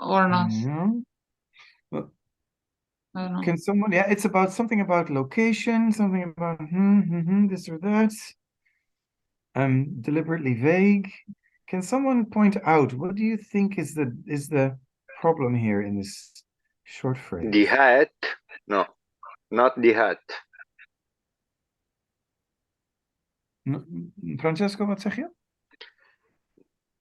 or not? Yeah. Well, I don't know. can someone, yeah, it's about something about location, something about this or that. Deliberately vague. Can someone point out what do you think is the problem here in this short phrase? The hat? No, not the hat. Francesco, wat zeg je?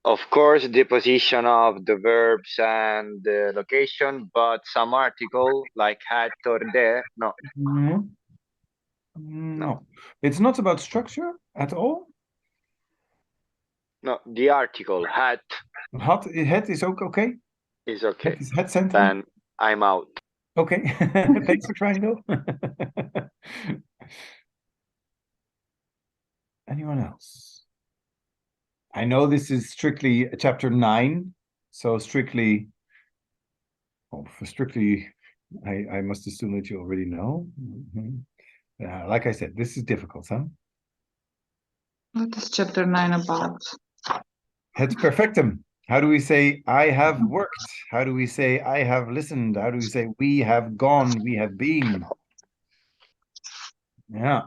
Of course, the position of the verbs and the location, but some article like hat or there, no. No. It's not about structure at all. No, the article hat Het is ook okay. is okay. Het is het centrum. Then I'm out. Okay. Thanks for trying though. Anyone else? I know this is strictly chapter 9, so strictly, for strictly, I must assume that you already know. Like I said, this is difficult, huh? What is chapter 9 about? Het perfectum. How do we say I have worked? How do we say I have listened? How do we say we have gone, we have been? Yeah.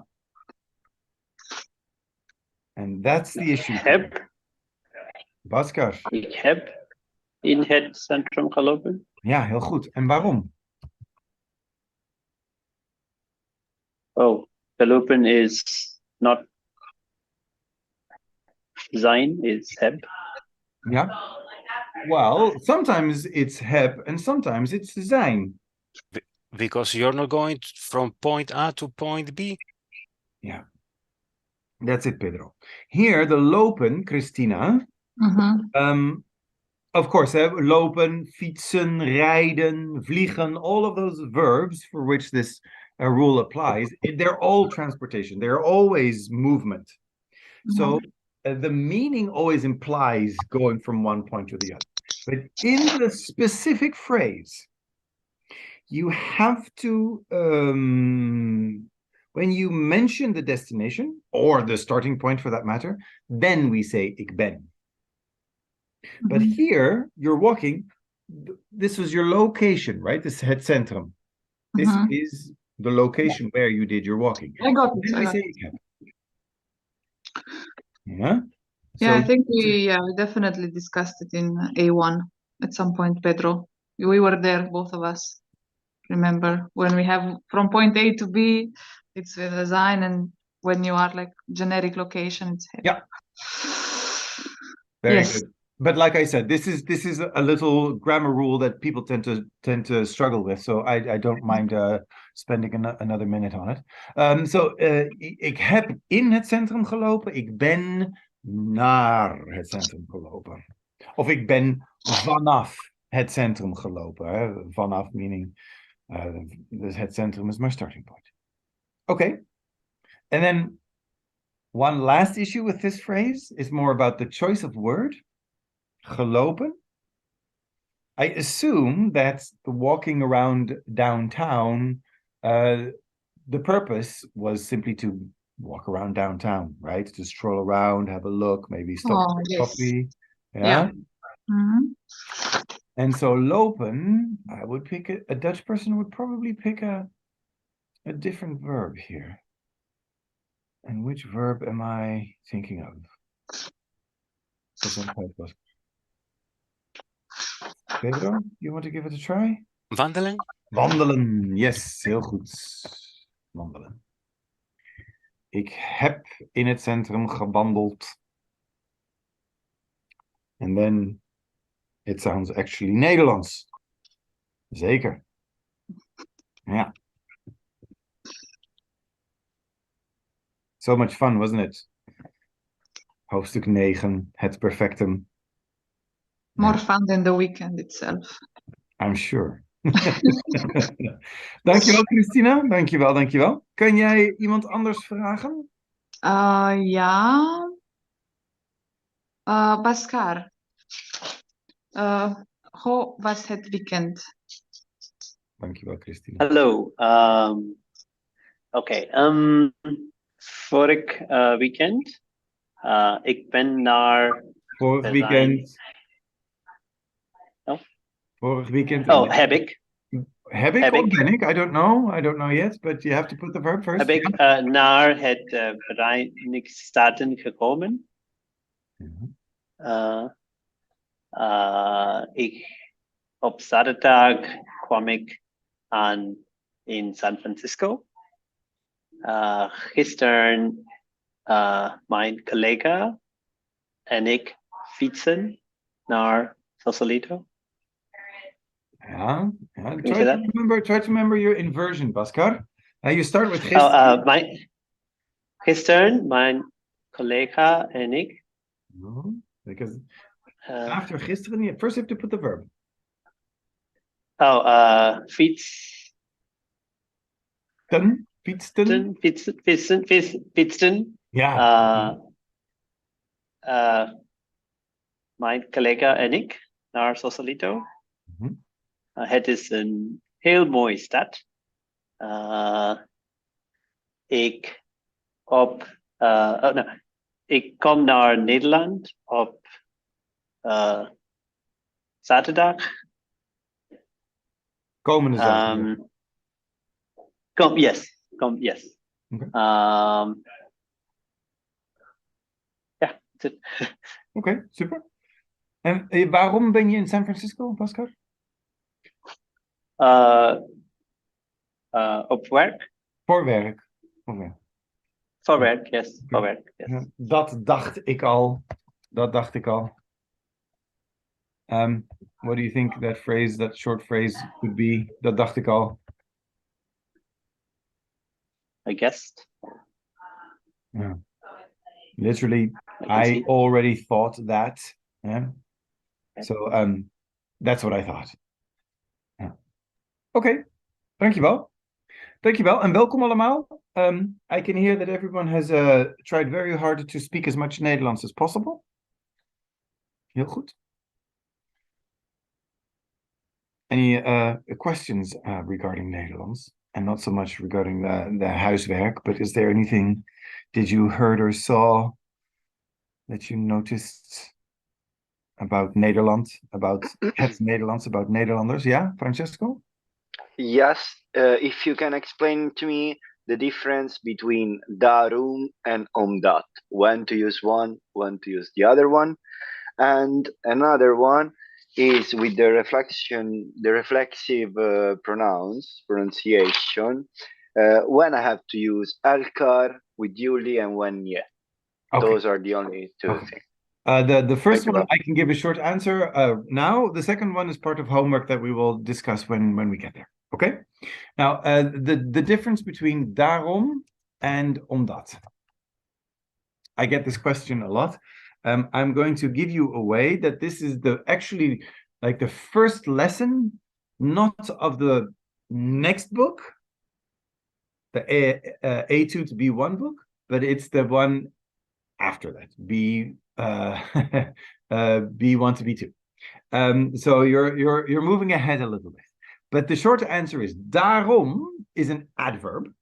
And that's the issue. Heb. Bhaskar. Ik heb in het centrum gelopen. Ja, heel goed. En waarom? Oh, gelopen is not zijn, is heb. Yeah. Well, sometimes it's heb and sometimes it's zijn. Because you're not going from point A to point B. Yeah. That's it, Pedro. Here, the lopen, Christina. Of course, lopen, fietsen, rijden, vliegen, all of those verbs for which this rule applies, they're all transportation. They're always movement. So the meaning always implies going from one point to the other. But in the specific phrase, you have to, when you mention the destination, or the starting point for that matter, then we say ik ben. But here, you're walking, this was your location, right? This het centrum. This is the location where you did your walking. I got it. Then we say ik heb. Yeah? Yeah, So, I think we definitely discussed it in A1 at some point, Pedro. We were there, both of us. Remember, when we have from point A to B, it's with a sign, and when you are like generic location, it's heb. Yeah. Very Yes. good. But like I said, this is a little grammar rule that people tend to struggle with. So I don't mind spending another minute on it. So ik heb in het centrum gelopen. Ik ben naar het centrum gelopen. Of ik ben vanaf het centrum gelopen. Hè? Vanaf meaning het centrum is my starting point. Okay. And then one last issue with this phrase is more about the choice of word. Gelopen. I assume that the walking around downtown, the purpose was simply to walk around downtown, right? To stroll around, have a look, maybe stop for coffee. Yeah. And so lopen, I would pick a Dutch person would probably pick a different verb here. And which verb am I thinking of? Pedro, you want to give it a try? Wandelen? Wandelen, yes, heel goed. Wandelen. Ik heb in het centrum gewandeld. And then it sounds actually Nederlands. Zeker. Ja. So much fun, wasn't it? Hoofdstuk 9, het perfectum. More fun than the weekend itself. I'm sure. Dankjewel, Christina. Dankjewel. Kan jij iemand anders vragen? Ja. Bhaskar. Hoe was het weekend? Dankjewel, Christina. Hallo. Oké. Vorig weekend. Ik ben naar... Vorig weekend. Oh? Vorig weekend. Oh, heb ik. Heb ik Heb or ik. ben ik? I don't know. I don't know yet, but you have to put the verb first. Heb ik naar het Verenigde Staten gekomen. Mhm. Op zaterdag kwam ik aan in San Francisco. Gisteren mijn collega en ik fietsen naar Sausalito. Ja. je Try that? to remember your inversion, Bhaskar. You start with gisteren. Gisteren mijn collega en ik. No, because after gisteren, first you have to put the verb. Fietsen. Ja. Mijn collega en ik naar Sausalito. Mhm. Het is een heel mooie stad. Ik kom naar Nederland op zaterdag. Komende zaterdag. Yes. Okay. Ja, that's it. Oké, super. En waarom ben je in San Francisco, Bhaskar? Op werk? Voor werk. Voor werk, yes. Voor werk, yes. Ja, dat dacht ik al. What do you think that short phrase could be? Dat dacht ik al. I guessed. Yeah. Literally, I I see. already thought that. Yeah. Okay. So that's what I thought. Yeah. Oké, dankjewel. Dankjewel en welkom allemaal. I can hear that everyone has tried very hard to speak as much Nederlands as possible. Heel goed. Any questions regarding Nederlands? And not so much regarding the huiswerk, but is there anything did you heard or saw that you noticed about Nederland, about het Nederlands, about Nederlanders? Yeah, Francesco? Yes, if you can explain to me the difference between daarom and omdat, when to use one, when to use the other one. And another one is with the reflexive pronunciation, when I have to use elkar with Julie and when yeah. Okay. Those are the only two things. The first Thank you. one, I can give a short answer now. The second one is part of homework that we will discuss when we get there. Okay? Now, the difference between daarom and omdat. I get this question a lot. I'm going to give you away that this is actually like the first lesson, not of the next book, the A2 to B1 book, but it's the one after that, B1 to B2. So you're moving ahead a little bit. But the short answer is daarom is an adverb,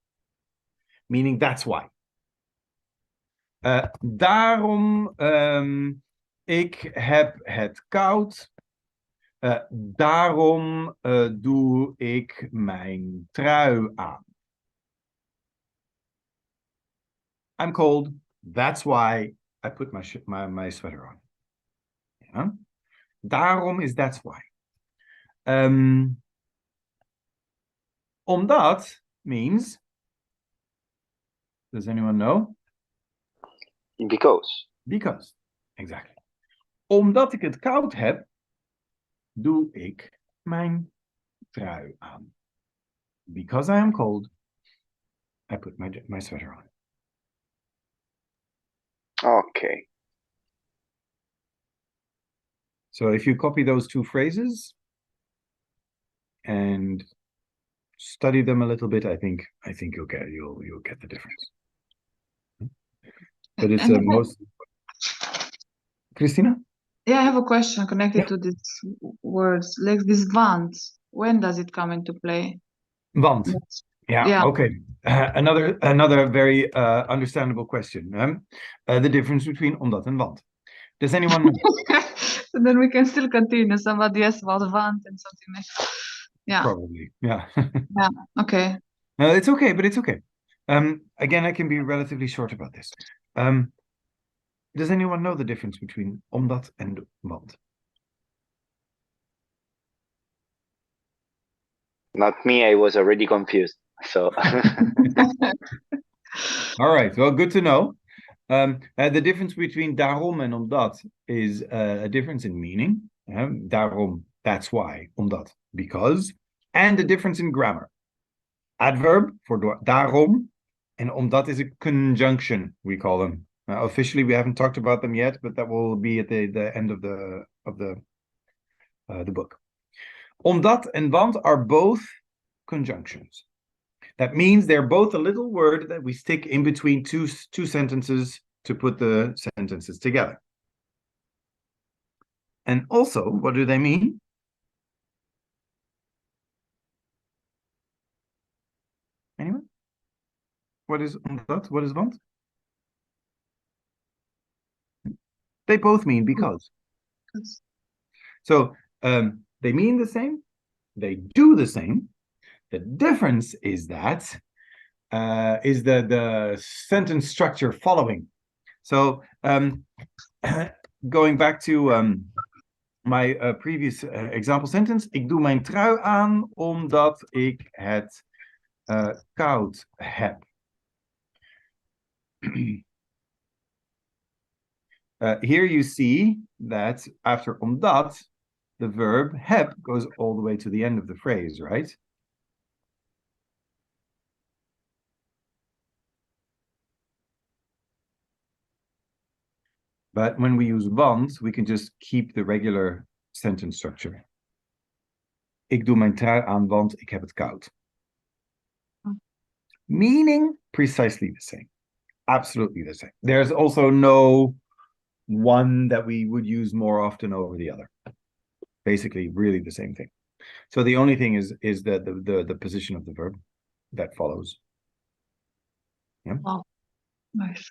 meaning that's why. Daarom, ik heb het koud. Daarom doe ik mijn trui aan. I'm cold. That's why I put my sweater on. Yeah? Daarom is that's why. Omdat means, does anyone know? Because, exactly. Omdat ik het koud heb, doe ik mijn trui aan. Because I am cold, I put my sweater on. Okay. So if you copy those two phrases and study them a little bit, I think you'll get the difference. But it's most. Christina? Yeah, I have a question connected to these words. Like this want, when does it come into play? Want. Yeah. Okay. Another very understandable question. The difference between omdat and want. Does anyone know? So then we can still continue. Somebody asked about want and something like. Yeah. Probably, yeah. Okay. No, it's okay, but it's okay. Again, I can be relatively short about this. Does anyone know the difference between omdat and want? Not me, I was already confused. So All right, well, good to know. The difference between daarom and omdat is a difference in meaning. Daarom, that's why. Omdat, because. And a difference in grammar. Adverb for daarom and omdat is a conjunction, we call them. Officially, we haven't talked about them yet, but that will be at the end of the book. Omdat and want are both conjunctions. That means they're both a little word that we stick in between two sentences to put the sentences together. And also, what do they mean? Anyone? What is omdat? What is want? They both mean because. So they mean the same. They do the same. The difference is that is the sentence structure following. So going back to my previous example sentence. Ik doe mijn trui aan omdat ik het koud heb. Here you see that after omdat, the verb heb goes all the way to the end of the phrase, right? But when we use want, we can just keep the regular sentence structure. Ik doe mijn trui aan, want ik heb het koud. Meaning precisely the same. Absolutely the same. There's also no one that we would use more often over the other. Basically, really the same thing. So the only thing is the position of the verb that follows. Yeah. Wow. Nice.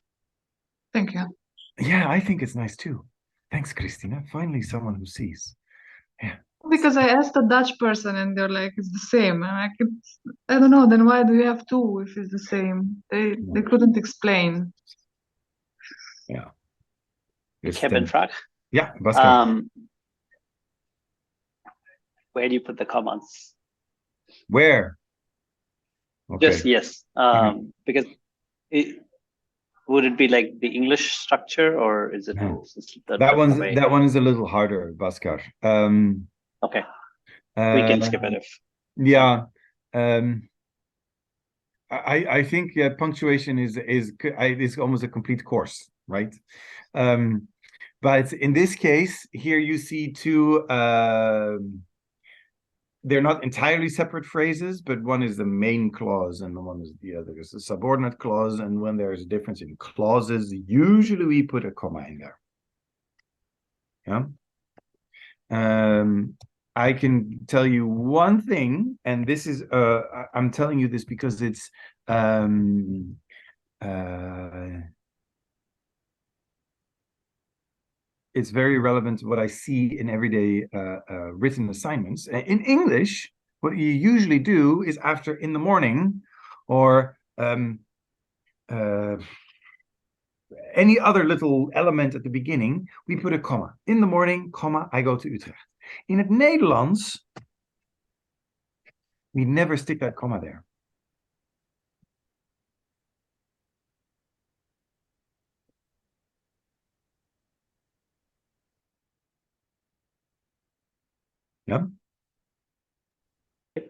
Thank you. Yeah, I think it's nice too. Thanks, Christina. Finally, someone who sees. Yeah. Because I asked a Dutch person and they're like, it's the same. And I don't know, then why do you have two if it's the same? They couldn't explain. Yeah. Ik heb een vraag. Yeah, Bhaskar. Where do you put the commas? Where? Okay. Just yes. Because would it be like the English structure or is it No. the that one is a little harder, Bhaskar. Okay. We can skip it if. Yeah. I think punctuation is almost a complete course, right? But in this case, here you see two. They're not entirely separate phrases, but one is the main clause and the one is the other is the subordinate clause. And when there's a difference in clauses, usually we put a comma in there. Yeah. I can tell you one thing, and this is I'm telling you this because it's it's very relevant to what I see in everyday written assignments. In English, what you usually do is after in the morning or any other little element at the beginning, we put a comma. In the morning, comma, I go to Utrecht. In het Nederlands, we never stick that comma there. Yeah? Okay.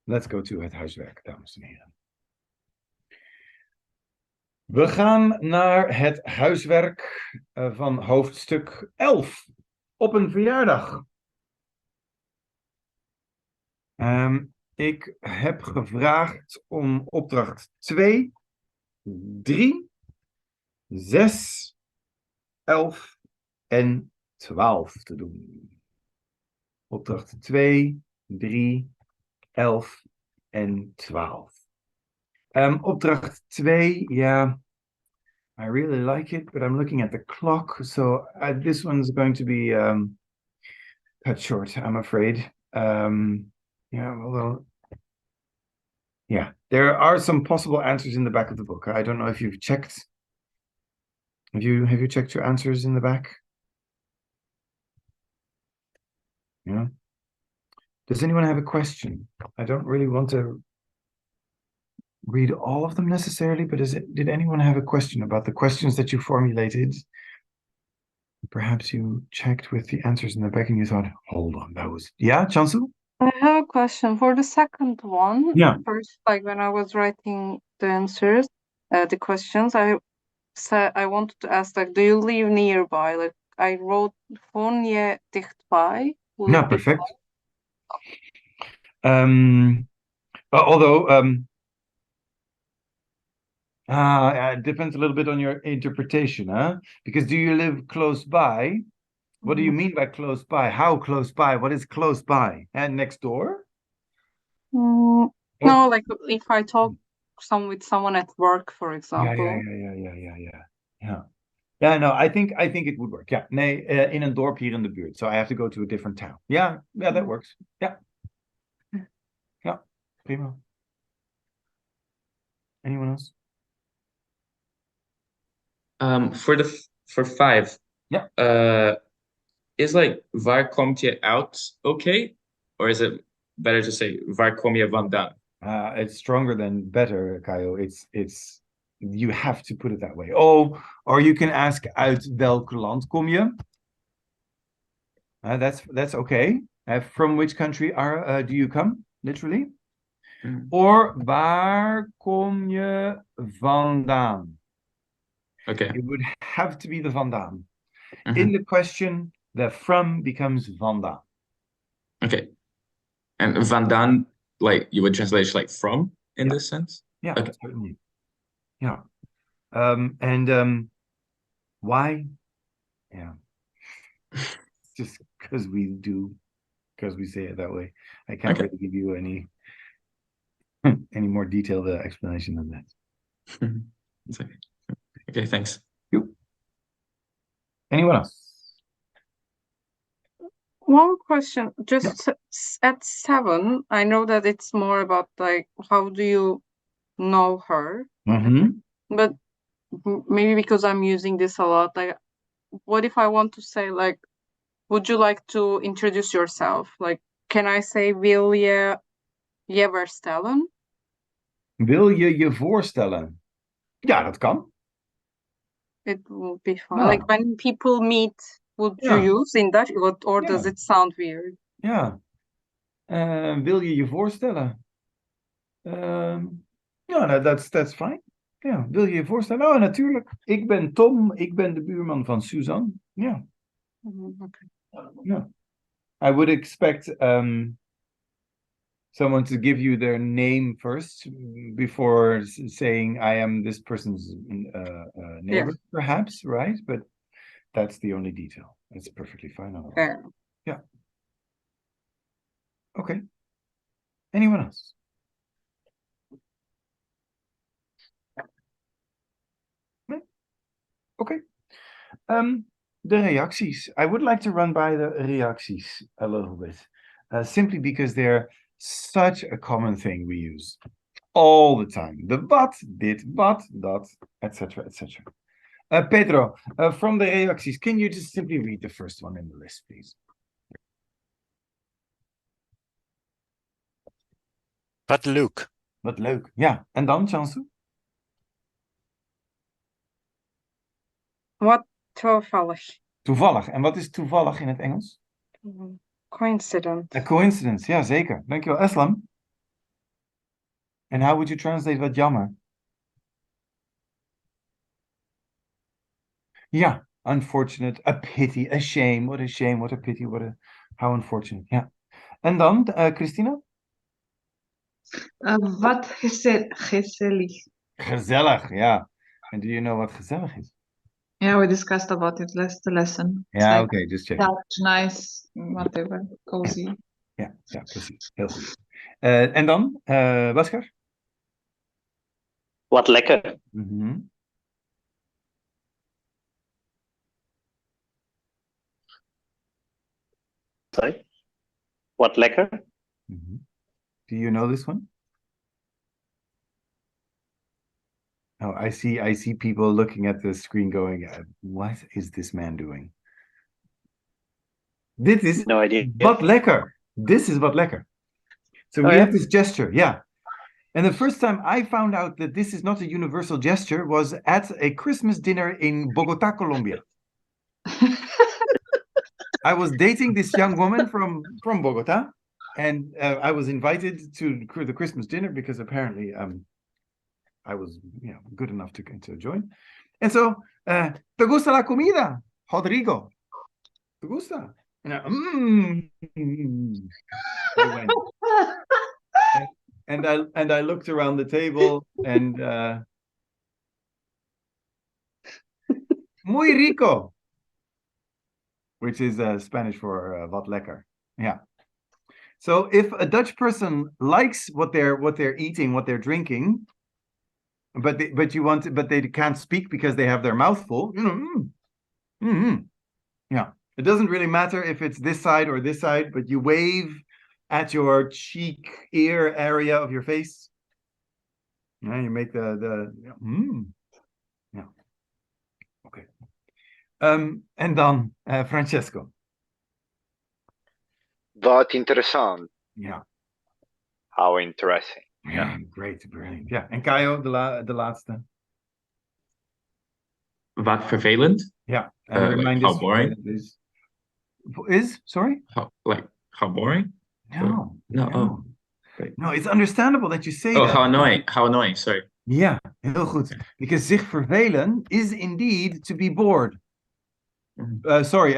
Let's go to het huiswerk, dames en heren. We gaan naar het huiswerk van hoofdstuk 11. Op een verjaardag. Ik heb gevraagd om opdracht 2, 3, 6, 11 en 12 te doen. Opdracht 2, 3, 11 en 12. Opdracht 2, yeah. I really like it, but I'm looking at the clock, so this one's going to be cut short, I'm afraid. Yeah, although, yeah, there are some possible answers in the back of the book. I don't know if you've checked. Have you checked your answers in the back? Yeah. Does anyone have a question? I don't really want to read all of them necessarily, but did anyone have a question about the questions that you formulated? Perhaps you checked with the answers in the back and you thought, hold on, that was... Yeah, Chansu? I have a question for the second one. Yeah. First, like when I was writing the answers, the questions, I wanted to ask, like, do you live nearby? Like, I wrote woon je dichtbij. Will Yeah, it be perfect. fine? Although, it depends a little bit on your interpretation, huh? Because do you live close by? What do you mean by close by? How close by? What is close by? And next door? No, like if I talk with someone at work, for example. Yeah, no, I think it would work. Ja, nee, in een dorp hier in de buurt. So I have to go to a different town. Yeah, that works. Yeah. Yeah, prima. Anyone else? For 5. Yeah. Is like waar komt je out okay? Or is it better to say waar kom je vandaan? It's stronger than better, Kaio. It's you have to put it that way. Oh, or you can ask uit welk land kom je? That's okay. From which country do you come? Literally. Or waar kom je vandaan? Okay. It would have to be the vandaan. In the question, the from becomes vandaan. Okay. And vandaan, like you would translate like from in this sense? Yeah, okay. Certainly. Yeah. And why? Yeah. Just because we say it that way. I can't really give you any more detailed explanation than that. It's okay. Okay, thanks. Anyone else? One question, just at 7, I know that it's more about like how do you know her, but maybe because I'm using this a lot, like what if I want to say like, would you like to introduce yourself? Like, can I say wil je je voorstellen? Wil je je voorstellen? Ja, dat kan. It will be fine. Like when people meet, would you use in Dutch, or does it sound weird? Ja. Wil je je voorstellen? Ja, that's fine. Ja, wil je je voorstellen? Oh, natuurlijk. Ik ben Tom. Ik ben de buurman van Suzanne. Ja. Okay. Yeah. I would expect someone to give you their name first before saying I am this person's neighbor, perhaps, right? But that's the only detail. It's perfectly fine. Yeah. Okay. Anyone else? No? Okay. The reacties. I would like to run by the reacties a little bit, simply because they're such a common thing we use all the time. The but, dit, but, dat, etc., etc. Pedro, from the reacties, can you just simply read the first one in the list, please? Wat leuk. Wat leuk. Ja, en dan, Chansu? Wat toevallig. Toevallig. En wat is toevallig in het Engels? Coincidence. A coincidence, ja zeker. Dankjewel. Eslam? And how would you translate wat jammer? Yeah, unfortunate, a pity, a shame, what a pity, how unfortunate. Yeah. En dan, Christina? Wat gezellig. Gezellig, yeah. And do you know what gezellig is? Yeah, we discussed about it last lesson. Yeah, like, okay, just check. That's nice, whatever, cozy. Ja, precies. Heel goed. En dan, Bhaskar? Wat lekker. Mhm. Sorry. Wat lekker. Mhm. Do you know this one? Oh, I see people looking at the screen going, what is this man doing? Dit is No idea. wat lekker. This is wat lekker. So Oh, we yeah? have this gesture, yeah. And the first time I found out that this is not a universal gesture was at a Christmas dinner in Bogota, Colombia. I was dating this young woman from Bogota, and I was invited to the Christmas dinner because apparently I was good enough to join. And so, ¿te gusta la comida, Rodrigo? ¿Te gusta? And I went. And I looked around the table and muy rico, which is Spanish for wat lekker. Yeah. So if a Dutch person likes what they're eating, what they're drinking, but they can't speak because they have their mouth full, yeah. It doesn't really matter if it's this side or this side, but you wave at your cheek, ear area of your face. Yeah, you make yeah. Okay. En dan Francesco. Wat interessant. Yeah. How interesting. Yeah, great, brilliant. Yeah. En Caio, de laatste. Wat vervelend. Yeah. Like how boring. Sorry? How boring? No. No. Oh. Great. No, it's understandable that you say Oh, that. how annoying. How annoying. Sorry. Yeah, heel goed. Because zich vervelen is indeed to be bored. Sorry,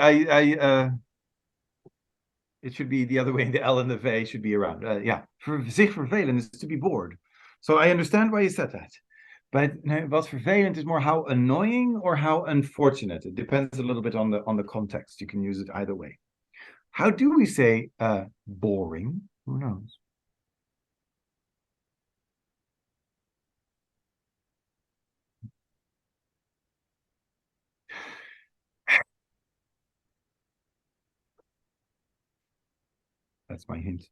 it should be the other way. The L and the V should be around. Yeah, zich vervelen is to be bored. So I understand why you said that. But wat vervelend is more how annoying or how unfortunate. It depends a little bit on the context. You can use it either way. How do we say boring? Who knows? That's my hint.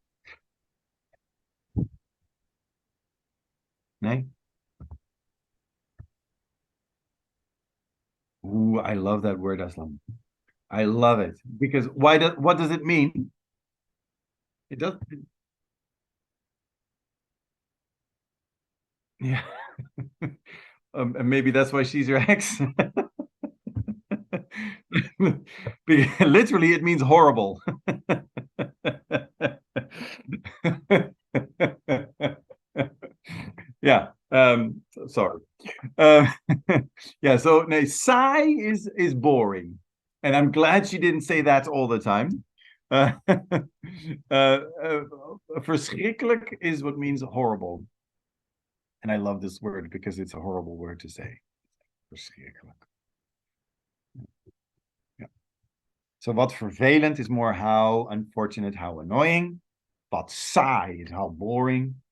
Nee? Ooh, I love that word, Aslam. I love it. Because what does it mean? It does. Yeah. And maybe that's why she's your ex. Literally, it means horrible. Yeah. Sorry. Yeah. So no, sigh is boring, and I'm glad she didn't say that all the time. Verschrikkelijk is what means horrible, and I love this word because it's a horrible word to say. Verschrikkelijk. Yeah. So wat vervelend is more how unfortunate, how annoying. Wat saai is how boring.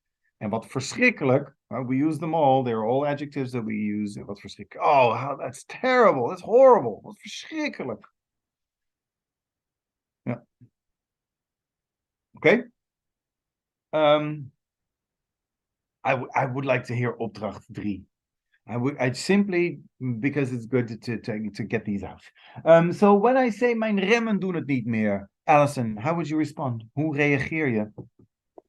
And wat verschrikkelijk, we use them all. They're all adjectives that we use. Wat verschrikkelijk. Oh, how that's terrible. That's horrible. Wat verschrikkelijk. Yeah. Okay. I would like to hear opdracht 3. I'd simply because it's good to get these out. So when I say mijn remmen doen het niet meer, Alison, how would you respond? Hoe reageer je?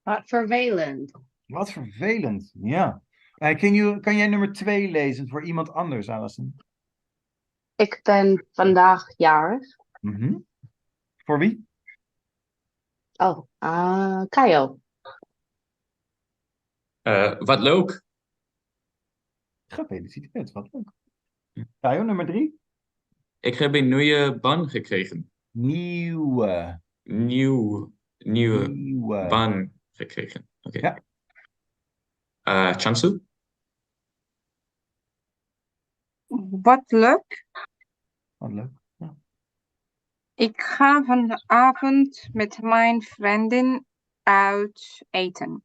Wat vervelend. Wat vervelend, ja. Kan jij nummer 2 lezen voor iemand anders, Alison? Ik ben vandaag jarig. Voor wie? Oh, Caio. Wat leuk. Gefeliciteerd, wat leuk. Caio, nummer 3? Ik heb een nieuwe baan gekregen. Nieuwe baan gekregen. Oké. Ja. Chansu? Wat leuk. Wat leuk. Ja. Ik ga vanavond met mijn vriendin uit eten.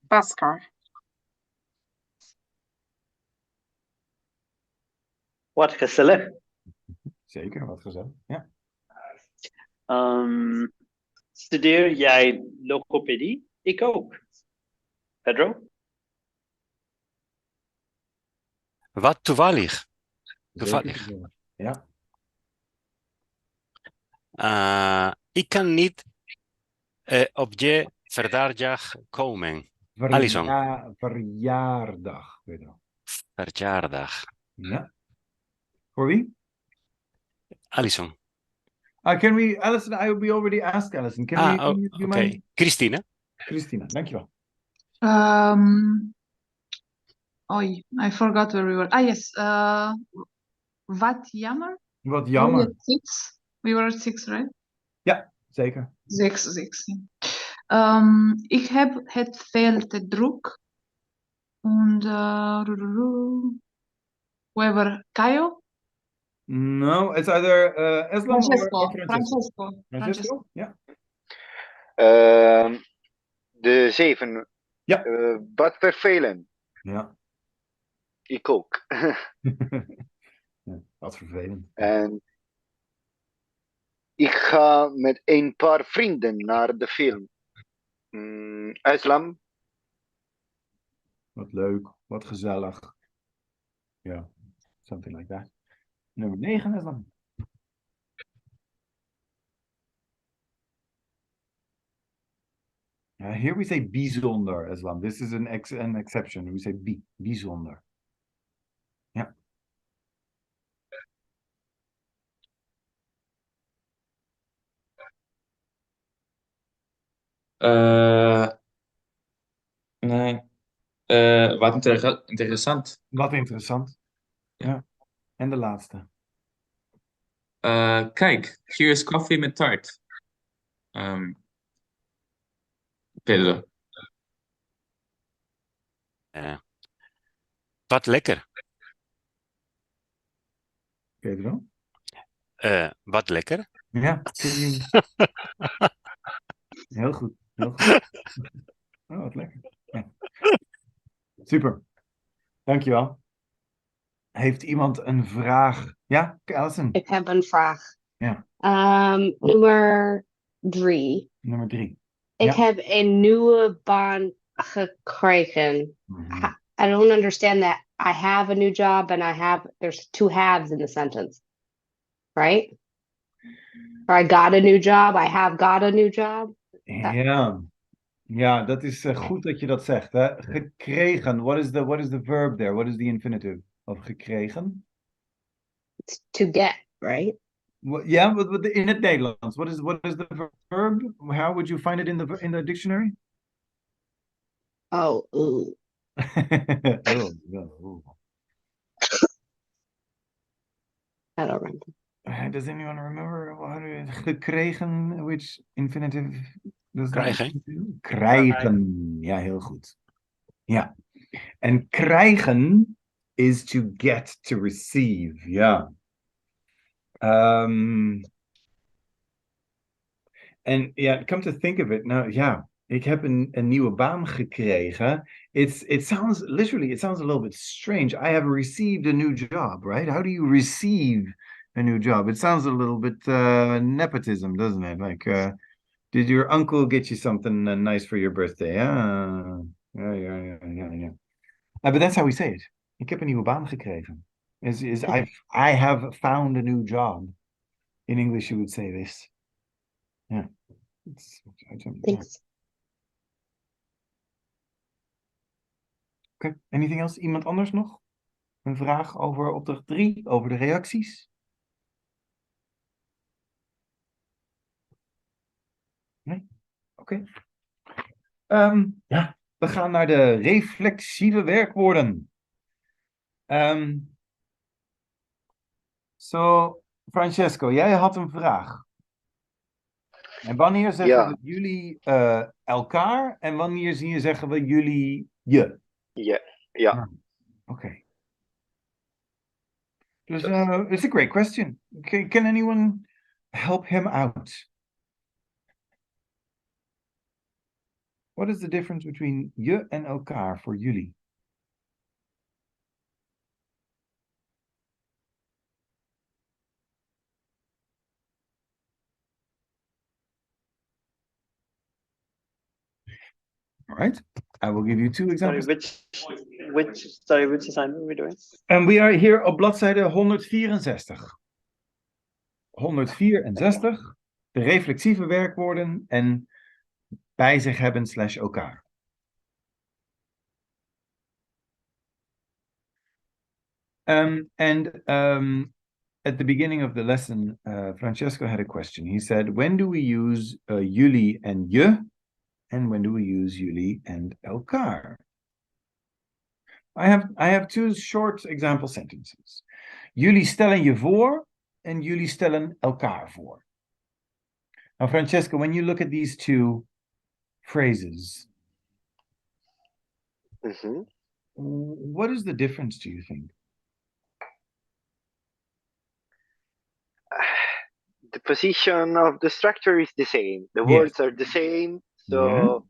Pascal. Wat gezellig. Zeker, wat gezellig. Ja. Studeer jij logopedie? Ik ook. Pedro? Wat toevallig. Zeker Toevallig. gezellig. Ja. Ik kan niet op je verjaardag komen. Alison. Verjaardag, Pedro. Verjaardag. Ja. Voor wie? Alison. Can we, Alison, we already asked Alison. Can we, do you Oké. mind? Christine. Christina, dankjewel. I forgot where we were. Yes. Wat jammer. Wat We jammer. were at 6. We were at 6, right? Ja, zeker. 6. Ik heb het veel te druk. Und whoever, Caio? No, it's either Eslam or Francesco. Francesco. Francesco? Ja. De 7. Ja. Wat vervelend. Ja. Ik ook. Ja, wat vervelend. En ik ga met een paar vrienden naar de film. Islam. Wat leuk, wat gezellig. Ja, something like that. Nummer 9 is dan. Here we say bijzonder as well. This is an exception. We say bijzonder. Ja. Nee. Wat interessant. Wat interessant. Ja. En de laatste. Kijk, hier is koffie met taart. Pedro. Wat lekker. Pedro? Wat lekker. Ja, heel goed. Heel goed. Oh, wat lekker. Ja. Super. Dankjewel. Heeft iemand een vraag? Ja, Alison? Ik heb een vraag. Ja. Nummer 3. Nummer 3. Ik heb een nieuwe baan gekregen. I don't understand that. I have a new job and there's 2 halves in the sentence. Right? Or I got a new job. I have got a new job. Ja, dat is goed dat je dat zegt. Hè? Gekregen. What is the verb there? What is the infinitive of gekregen? It's to get, right? Yeah, but in het Nederlands. What is the verb? How would you find it in the dictionary? Oh, ooh. Oh. I don't remember. Does anyone remember gekregen, which infinitive does Krijgen. Krijgen. Ja, heel goed. Ja. En krijgen is to get, to receive. Ja. En ja, come to think of it, nou ja, ik heb een nieuwe baan gekregen. It sounds a little bit strange. I have received a new job, right? How do you receive a new job? It sounds a little bit nepotism, doesn't it? Like, did your uncle get you something nice for your birthday? Yeah. But that's how we say it. Ik heb een nieuwe baan gekregen. I have found a new job. In English, you would say this. Yeah. Thanks. Okay. Anything else? Iemand anders nog? Een vraag over opdracht 3, over de reacties? Nee? Oké. Ja, we gaan naar de reflexieve werkwoorden. Francesco, jij had een vraag. En wanneer zeggen we jullie elkaar en wanneer zeggen we jullie je? Ja. Okay. Dus it's a great question. Can anyone help him out? What is the difference between je en elkaar voor jullie? All right. I will give you two Sorry, examples. which assignment are we doing? And we are here op bladzijde 164. 164. De reflexieve werkwoorden en bij zich hebben / elkaar. At the beginning of the lesson, Francesco had a question. He said, when do we use jullie and je? And when do we use jullie and elkaar? I have two short example sentences. Jullie stellen je voor en jullie stellen elkaar voor. Now, Francesco, when you look at these two phrases, what is the difference, do you think? The position of the structure is the same. The Yes. words are the same. So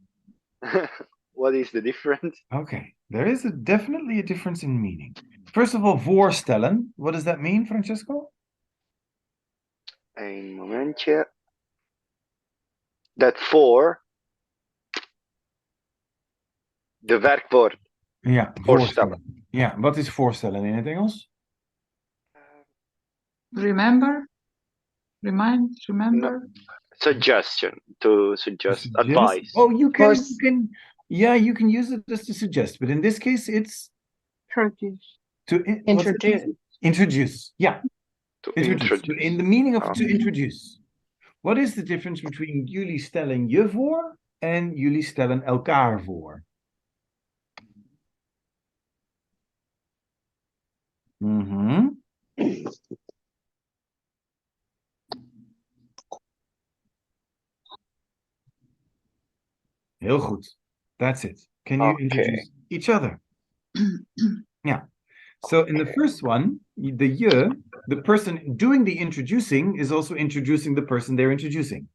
what is the difference? Okay, there is definitely a difference in meaning. First of all, voorstellen. What does that mean, Francesco? Een momentje. Dat voor de werkwoord. Ja, Voorstellen. Ja, wat is voorstellen in het Engels? Remember? Remind? Remember? No. Suggestion. To suggest. Advice. Oh, you can use it just to suggest, but in this case, it's Introduce. Introduce. Yeah. To Introduce. introduce. In the meaning of to introduce. What is the difference between jullie stellen je voor en jullie stellen elkaar voor? Heel goed. That's it. Can you introduce each other? Yeah. So in the first one, the je, the person doing the introducing is also introducing the person they're introducing.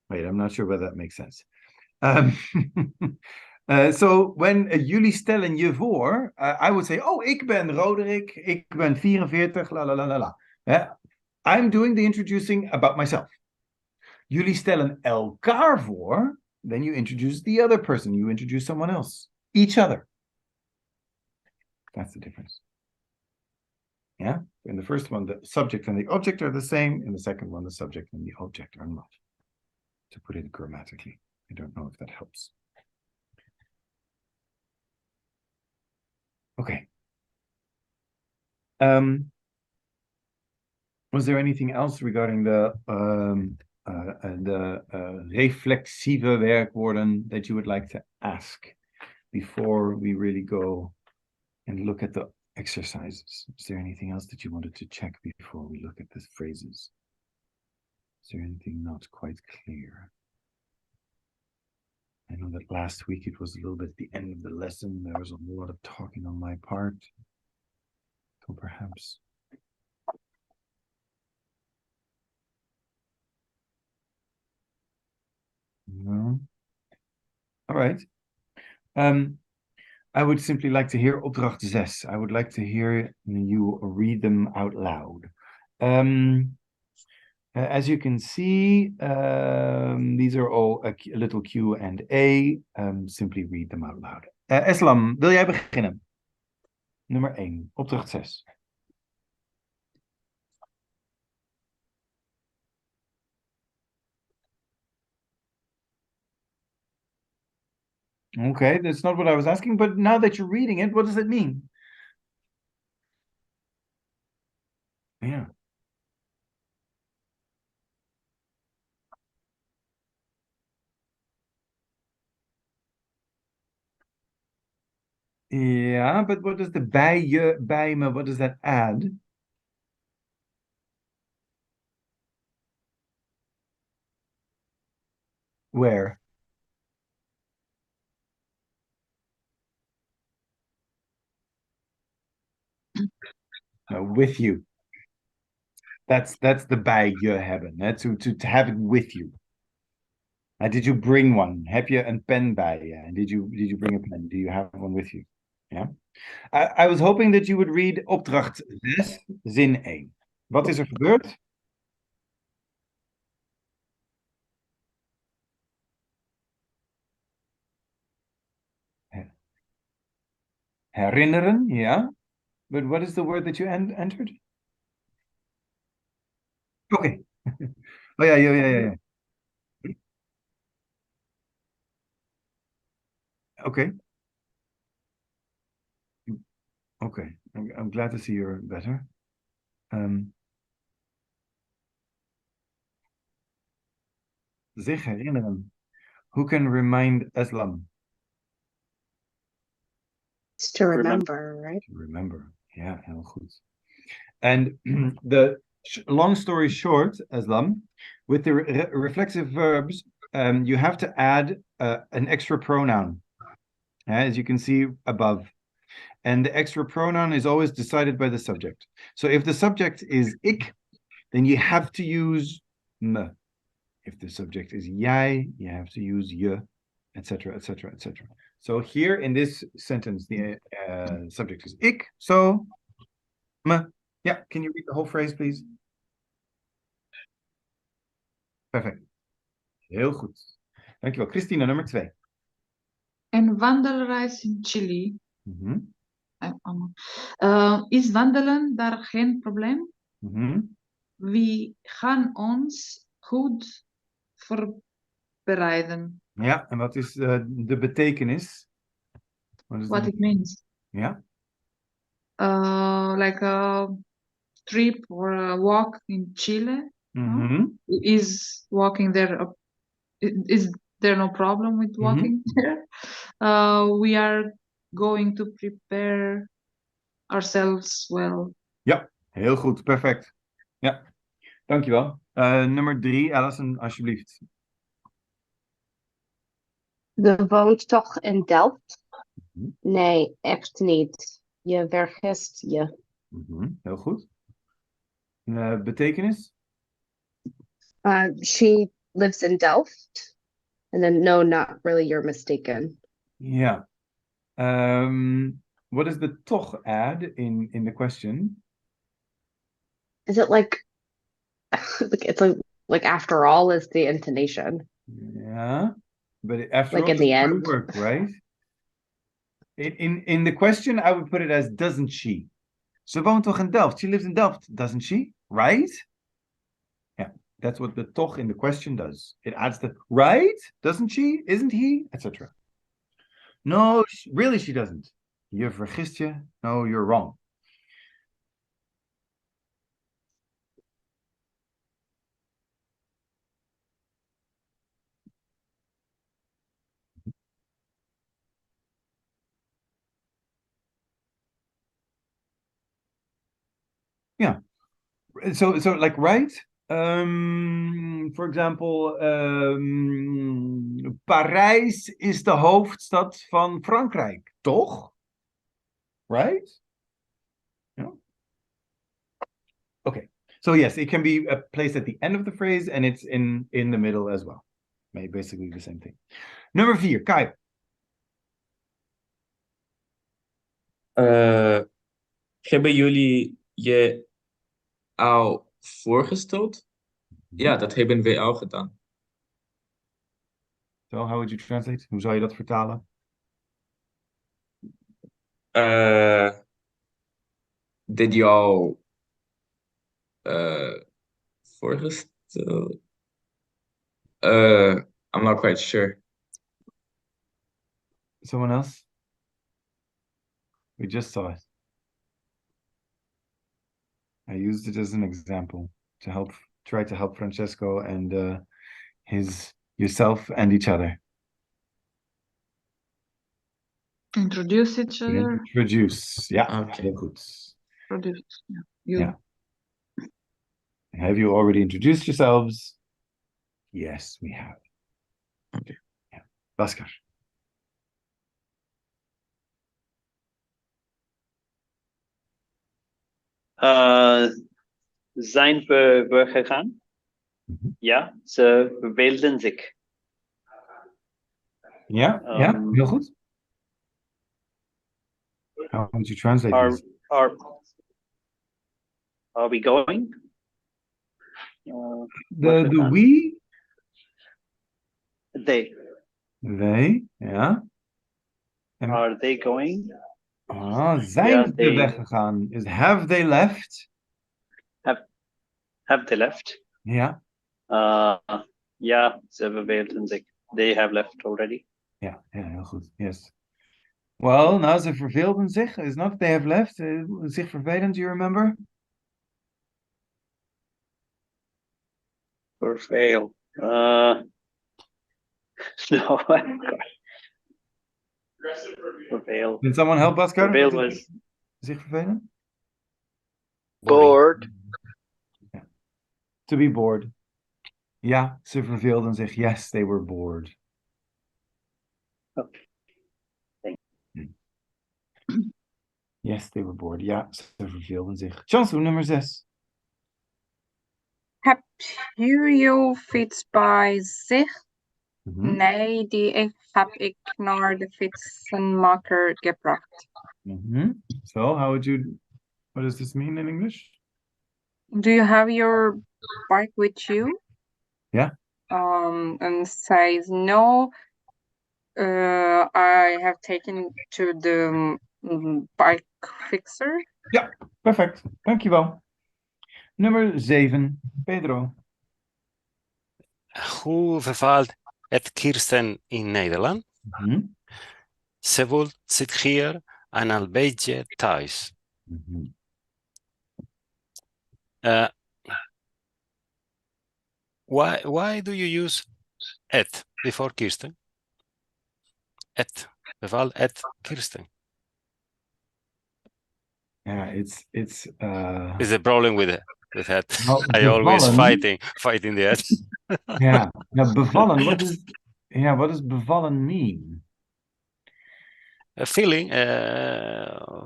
Wait, I'm not sure whether that makes sense. So when jullie stellen je voor, I would say, oh, ik ben Roderick, ik ben 44, la la la la la. I'm doing the introducing about myself. Jullie stellen elkaar voor, then you introduce the other person, you introduce someone else, each other. That's the difference. Yeah, in the first one, the subject and the object are the same. In the second one, the subject and the object are not. To put it grammatically, I don't know if that helps. Okay. Was there anything else regarding the reflexieve werkwoorden that you would like to ask before we really go and look at the exercises? Is there anything else that you wanted to check before we look at the phrases? Is there anything not quite clear? I know that last week it was a little bit at the end of the lesson. There was a lot of talking on my part. So perhaps. No. All right. I would simply like to hear opdracht 6. I would like to hear you read them out loud. As you can see, these are all a little Q&A. Simply read them out loud. Eslam, wil jij beginnen? Nummer 1, opdracht 6. Okay, that's not what I was asking, but now that you're reading it, what does it mean? Yeah. Yeah, but what does the bij je, bij me, what does that add? Where? No, with you. That's the bij je hebben. To have it with you. Did you bring one? Heb je een pen bij je? And did you bring a pen? Do you have one with you? Yeah. I was hoping that you would read opdracht 6, zin 1. Wat is er gebeurd? Herinneren, yeah. But what is the word that you entered? Okay. Oh, yeah. Okay. Okay. I'm glad to see you're better. Zich herinneren. Who can remind Islam? It's to remember, right? To remember. Yeah, heel goed. And the long story short, Islam, with the reflexive verbs, you have to add an extra pronoun, as you can see above. And the extra pronoun is always decided by the subject. So if the subject is ik, then you have to use me. If the subject is jij, you have to use je, etc., etc., etc. So here in this sentence, the subject is ik, so me. Yeah, can you read the whole phrase, please? Perfect. Heel goed. Dankjewel. Christina, nummer 2. Een wandelreis in Chili. Mhm. Is wandelen daar geen probleem? Mhm. We gaan ons goed voorbereiden. Ja, en wat is de betekenis? What it means. Ja. Like a trip or a walk in Chile. Mhm. Is walking there, is there no problem with walking there? We are going to prepare ourselves well. Ja, heel goed. Perfect. Ja, dankjewel. Nummer 3, Alison, alsjeblieft. Je woont toch in Delft? Mhm. Nee, echt niet. Je vergist je. Heel goed. Betekenis? She lives in Delft. And then, no, not really. You're mistaken. Ja. What does the toch add in the question? Is it like it's like after all is the intonation? Yeah, but after Like all, in the it's hard end? work, right? In the question, I would put it as doesn't she? Ze woont toch in Delft? She lives in Delft, doesn't she? Right? Yeah, that's what the toch in the question does. It adds the right, doesn't she? Isn't he? Etc. No, really, she doesn't. Je vergist je. No, you're wrong. Yeah. So like right. For example, Parijs is de hoofdstad van Frankrijk, toch? Right? Yeah. Okay. So yes, it can be placed at the end of the phrase and it's in the middle as well. Basically the same thing. Nummer 4, Kai. Hebben jullie je al voorgesteld? Ja, dat hebben we al gedaan. So how would you translate? Hoe zou je dat vertalen? Did you al voorgesteld? I'm not quite sure. Someone else? We just saw it. I used it as an example to try to help Francesco and yourself and each other. Introduce each other. Introduce. Yeah. Okay. Heel goed. Produce. Yeah. You. Yeah. Have you already introduced yourselves? Yes, we have. Okay. Yeah. Bhaskar. Zijn we gegaan? Ja, ze verveelden zich. Ja, heel goed. How would you translate this? Are we going? The we? They. They, yeah. Are they going? Zijn ze they weggegaan? Is have they left? have they left? Ja. Ja, ze verveelden zich. They have left already. Ja, heel goed. Yes. Well, nou, ze verveelden zich. Is not they have left. Zich vervelen, do you remember? Verveel. No, verveel. Can someone help Bhaskar? Verveel What was is zich vervelen? Bored. Ja. To be bored. Ja, ze verveelden zich. Yes, they were bored. Yes, they were bored. Ja, ze verveelden zich. Chansu, nummer 6. Heb je fiets bij zich? Mhm. Nee, heb ik naar de fietsenmaker gebracht. So, how would you, what does this mean in English? Do you have your bike with you? Yeah. And says no. I have taken to the bike fixer. Ja, perfect. Dankjewel. Nummer 7, Pedro. Hoe vervalt het Kirsten in Nederland? Ze voelt zich hier een beetje thuis. Why do you use het before Kirsten? Het vervalt het Kirsten. Yeah, it's Is the problem with that? Well, I always bevallen. fighting the head. Yeah. Now bevallen, what does bevallen mean? A feeling. Yeah.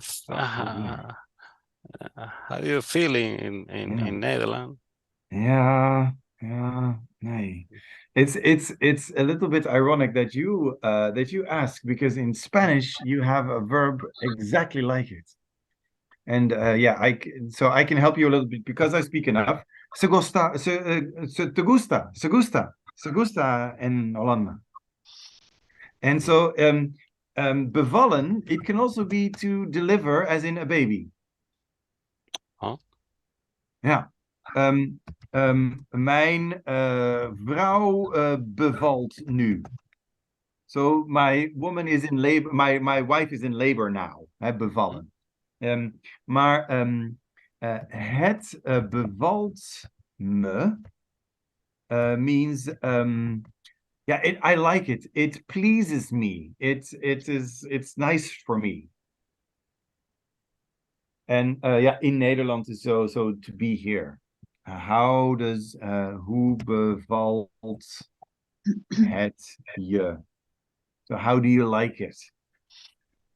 How do you feel in Netherlands? Yeah, nee. It's a little bit ironic that you ask, because in Spanish you have a verb exactly like it. And yeah, so I can help you a little bit because I speak enough. Se gusta in Hollanda. And so bevallen, it can also be to deliver, as in a baby. Huh? Ja. Mijn vrouw bevalt nu. So my woman is in labor. My wife is in labor now. Bevallen. Maar het bevalt me means yeah, I like it. It pleases me. It's nice for me. And yeah, in Nederland is so to be here. How does hoe bevalt het je? So how do you like it?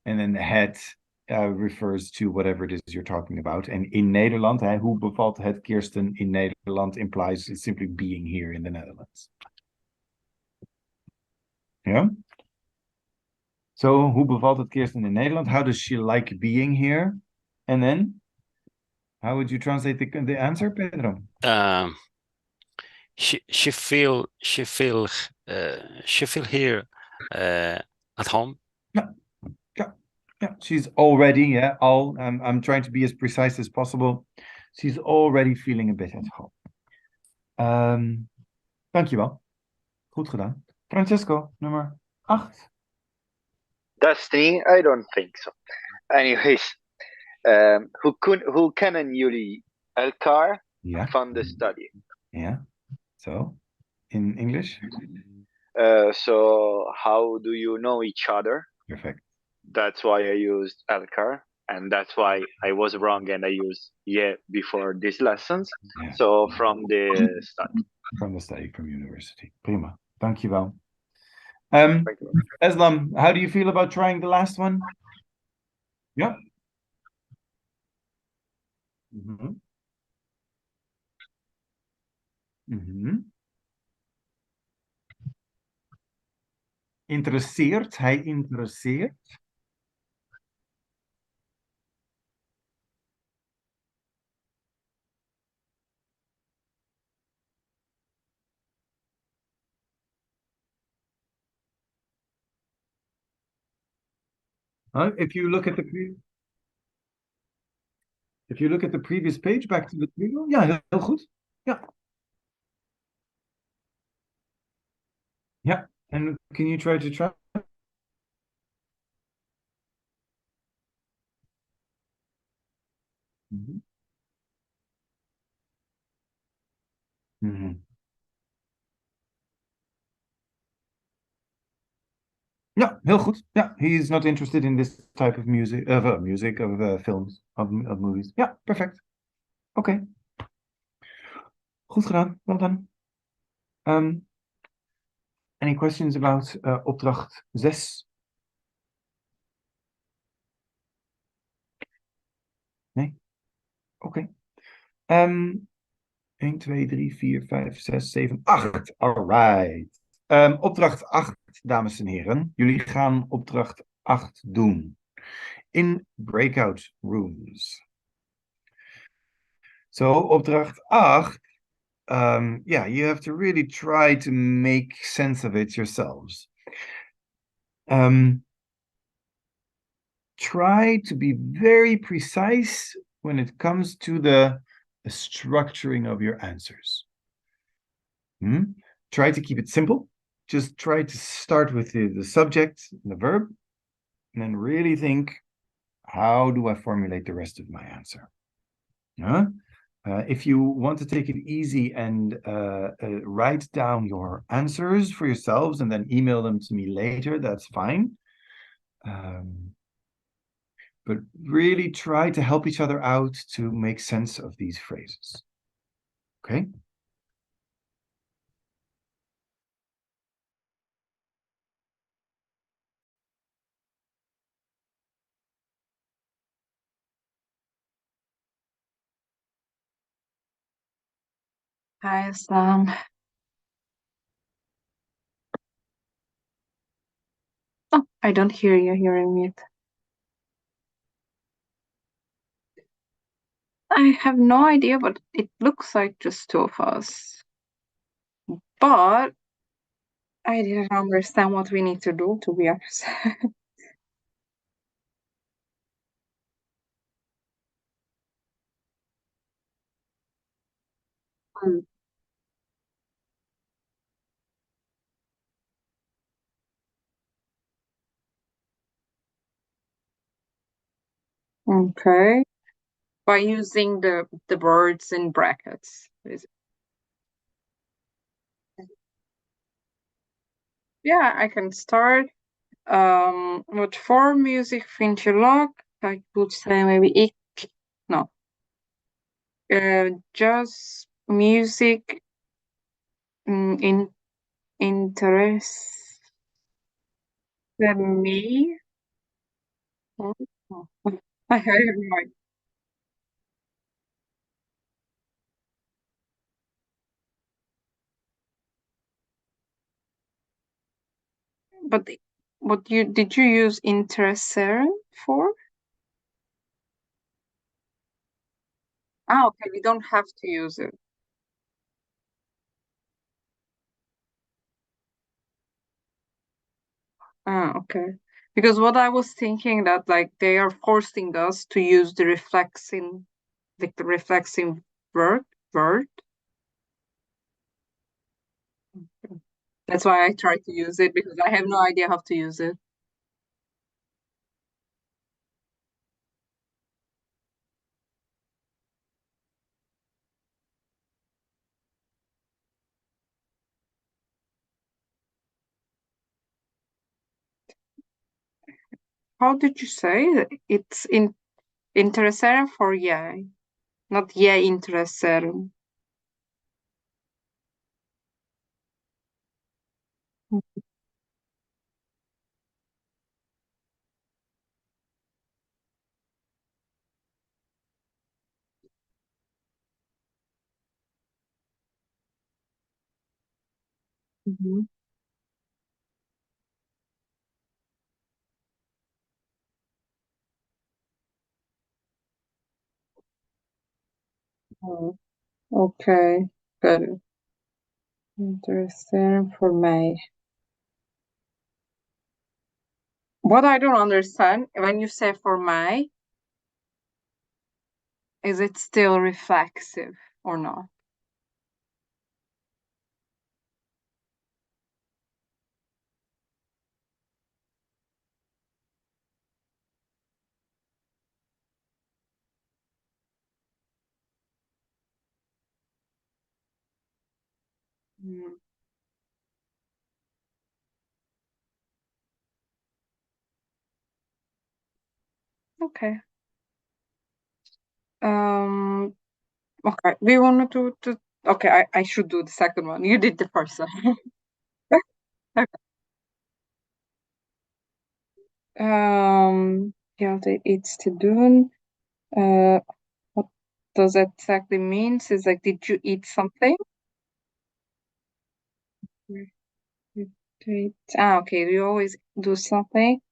And then het refers to whatever it is you're talking about. And in Nederland, hoe bevalt het Kirsten in Nederland implies it's simply being here in the Netherlands. Yeah. So hoe bevalt het Kirsten in Nederland? How does she like being here? And then, how would you translate the answer, Pedro? She feel here at home. Yeah, she's already, I'm trying to be as precise as possible. She's already feeling a bit at home. Dankjewel. Goed gedaan. Francesco, nummer 8. Destiny? I don't think so. Anyways, hoe kennen jullie elkaar van de study? Yeah. So, in English? So how do you know each other? Perfect. That's why I used elkaar, and that's why I was wrong and I used before these lessons. Yeah. So from the study. From the study, from university. Prima. Dankjewel. Thank you. Eslam, how do you feel about trying the last one? Yeah. Interesseert, hij interesseert. If you look at the previous page, back to the preview. Ja, heel goed. Ja. Yeah, and can you try to try? Mhm. Mhm. Yeah, heel goed. Yeah, he's not interested in this type of music, films, of movies. Yeah, perfect. Okay. Goed gedaan. Well done. Any questions about opdracht 6? Nee? Oké. 1, 2, 3, 4, 5, 6, 7, 8. All right. Opdracht 8, dames en heren. Jullie gaan opdracht 8 doen. In breakout rooms. So, opdracht 8, yeah, you have to really try to make sense of it yourselves. Try to be very precise when it comes to the structuring of your answers. Try to keep it simple. Just try to start with the subject, the verb, and then really think, how do I formulate the rest of my answer? If you want to take it easy and write down your answers for yourselves and then email them to me later, that's fine. But really try to help each other out to make sense of these phrases. Okay? Hi, Sam. Oh, I don't hear you. You're on mute. I have no idea, but it looks like just two of us. But I didn't understand what we need to do, to be honest. Mm. Okay. By using the words in brackets. Yeah, I can start. What voor music vind je leuk? I would say maybe no. Just music in interest me. Oh, I have no idea. But what did you use interesseren for? Ah, okay, we don't have to use it. Ah, okay. Because what I was thinking that like they are forcing us to use the reflexive word. That's why I try to use it because I have no idea how to use it. How did you say it? It's interesseren for jij, not jij interesseren. Mhm. Oh, okay, good. Interesseren voor mij. What I don't understand, when you say for mij, is it still reflexive or not? Hmm. Okay. Okay. Do you want to do? Okay, I should do the second one. You did the first one. Okay. Ja, iets te doen. What does that exactly mean? It's like, did you eat something? Okay. You always do something.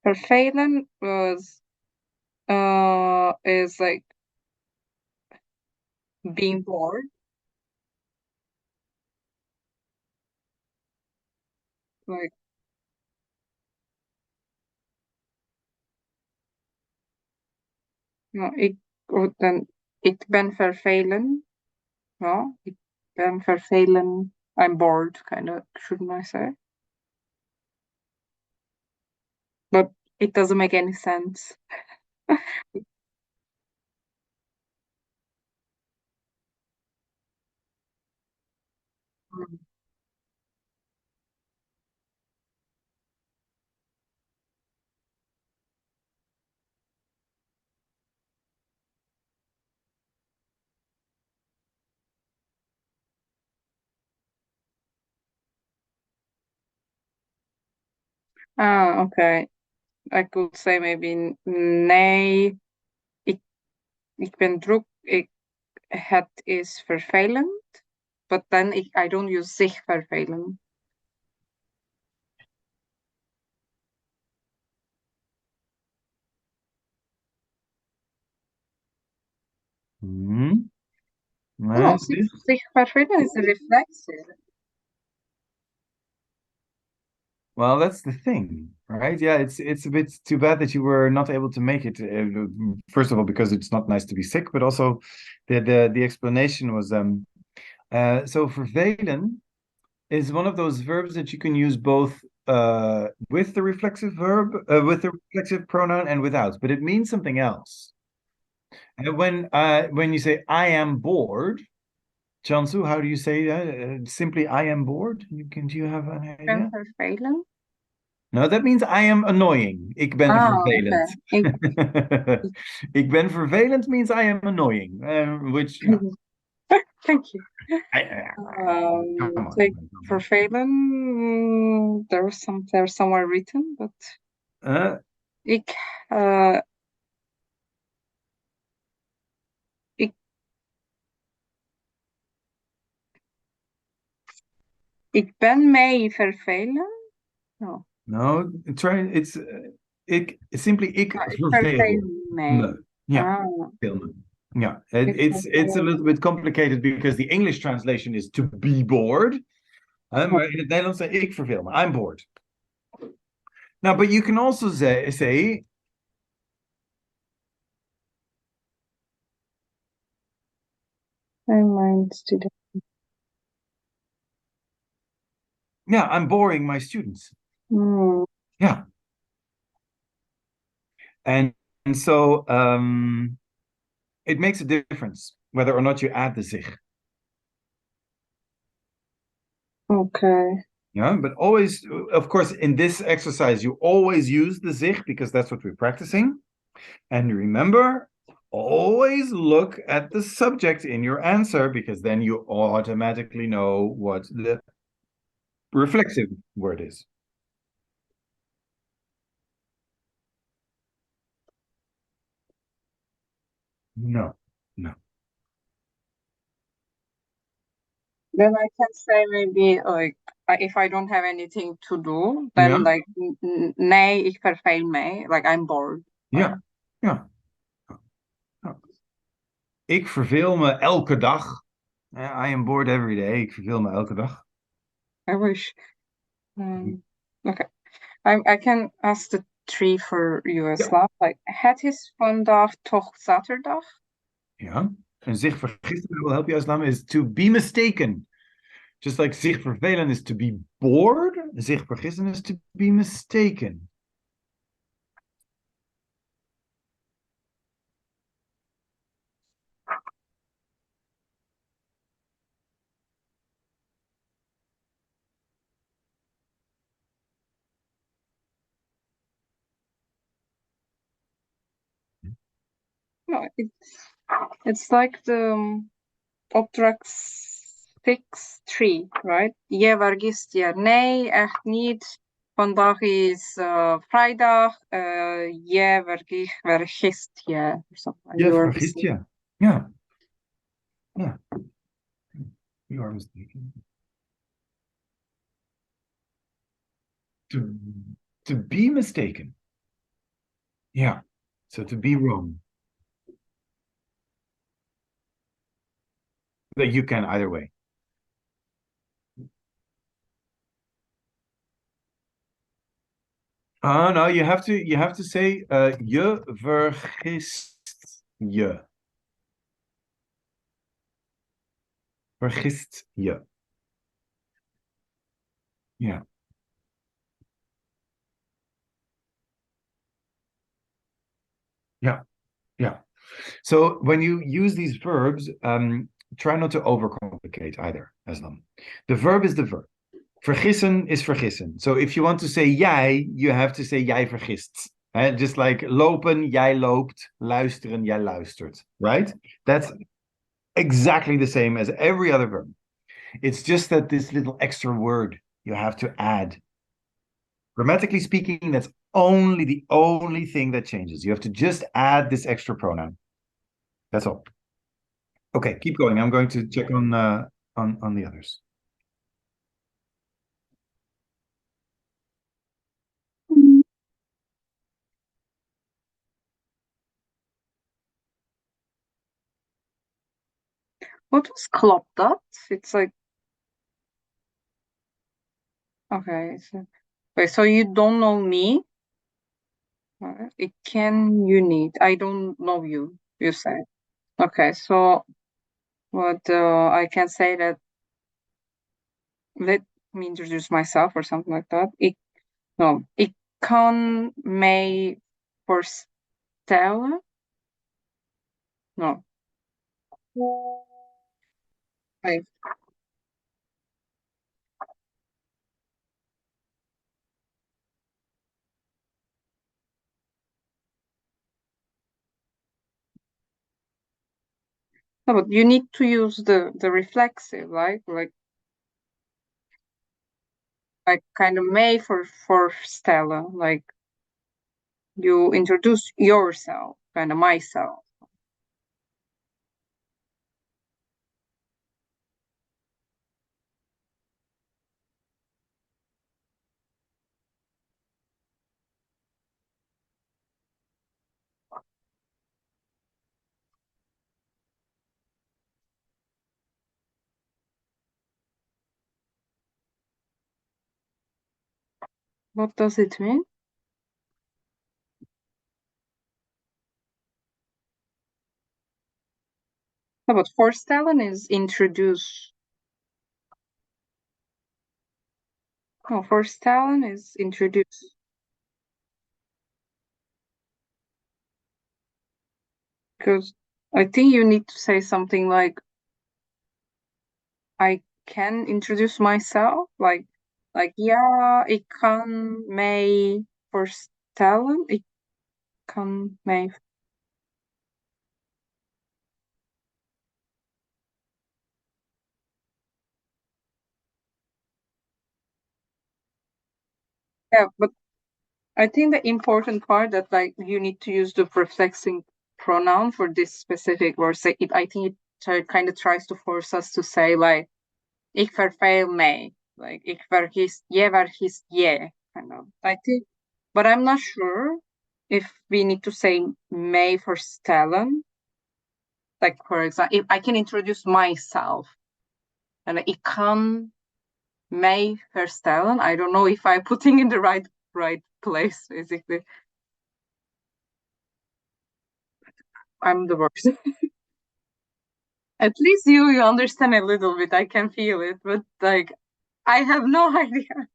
Vervelen was is like being bored. Like, no, ik ben vervelen. No, ik ben vervelen. I'm bored, kind of, shouldn't I say? But it doesn't make any sense. Okay. I could say maybe nee, ik ben druk, het is vervelend. But then I don't use zich vervelen. No, zich vervelen is reflexive. Well, that's the thing, right? Yeah, it's a bit too bad that you were not able to make it. First of all, because it's not nice to be sick, but also the explanation was so vervelen is one of those verbs that you can use both with the reflexive verb, with the reflexive pronoun and without, but it means something else. And when you say I am bored, Jansu, how do you say that? Simply I am bored? Do you have an idea? Vervelen? No, that means I am annoying. Ik ben vervelend. Okay. Ik ben vervelend means I am annoying, which Thank you. Come on. Like vervelen, there's somewhere written, but ik ben mij vervelen. No. No, try it's simply ik verveel me. Yeah. Yeah, it's a little bit complicated because the English translation is to be bored. Maar in het Nederlands zeg ik verveel me. I'm bored. Now, but you can also say yeah, I'm boring my students. Yeah. And so it makes a difference whether or not you add the zich. Okay. Yeah, but always, of course, in this exercise, you always use the zich because that's what we're practicing. And remember, always look at the subject in your answer because then you automatically know what the reflexive word is. No. Then I can say maybe like if I don't have anything to do, then like nee, ik verveel mij, like I'm bored. Ja. Ik verveel me elke dag. I am bored every day. Ik verveel me elke dag. I wish. Okay. I can ask the 3 for Yugoslav. Like, het is vandaag toch zaterdag? Ja. En zich vergissen will help you, Aslam, is to be mistaken. Just like zich vervelen is to be bored, zich vergissen is to be mistaken. No, it's like the opdracht 6-3, right? Je vergist je. Nee, echt niet. Vandaag is vrijdag. Je vergist je. Je vergist je. Ja. Ja. You are mistaken. To be mistaken. Yeah. So to be wrong. That you can either way. No, you have to say je vergist je. Vergist je. Yeah. Yeah. Yeah. So when you use these verbs, try not to overcomplicate either, Aslam. The verb is the verb. Vergissen is vergissen. So if you want to say jij, you have to say jij vergist. Just like lopen, jij loopt, luisteren, jij luistert. Right? That's exactly the same as every other verb. It's just that this little extra word you have to add. Grammatically speaking, that's the only thing that changes. You have to just add this extra pronoun. That's all. Okay, keep going. I'm going to check on the others. What was klopt dat? It's like, okay. So you don't know me. It can you need. I don't know you. You said. Okay, so what I can say that. Let me introduce myself or something like that. Ik kan mij voorstellen. No. I, no, but you need to use the reflexive, like kind of may voorstellen, like you introduce yourself, kind of myself. What does it mean? No, but voorstellen is introduce. No, voorstellen is introduce. Because I think you need to say something like, I can introduce myself, like ja, ik kan mij voorstellen. Ik kan mij. Yeah, but I think the important part that like you need to use the reflexive pronoun for this specific word. Say it. I think it kind of tries to force us to say like, ik verveel mij, like ik vergis, je vergist je, kind of. I think, but I'm not sure if we need to say mij voorstellen. Like for example, if I can introduce myself, and ik kan mij voorstellen. I don't know if I'm putting in the right right place, basically. I'm the worst. At least you understand a little bit. I can feel it, but like I have no idea.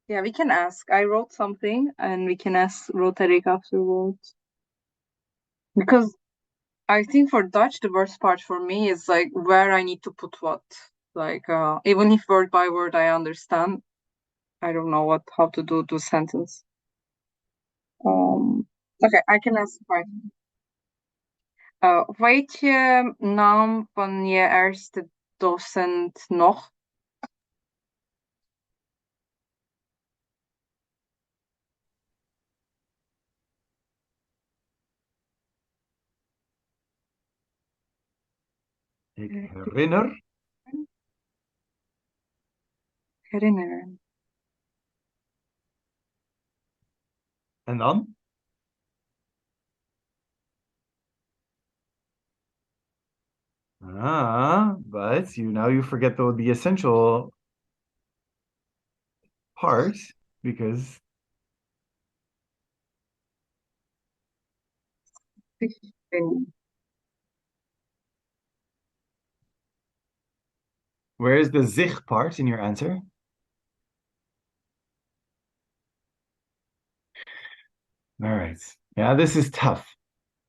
Yeah, we can ask. I wrote something and we can ask Rotaric afterwards. Because I think for Dutch, the worst part for me is like where I need to put what. Like, even if word by word I understand, I don't know how to do the sentence. Okay, I can ask right. Weet je naam van je eerste docent nog? Ik herinner. Herinneren. En dan? But now you forget the essential part because where is the zich part in your answer? All right. Yeah, this is tough.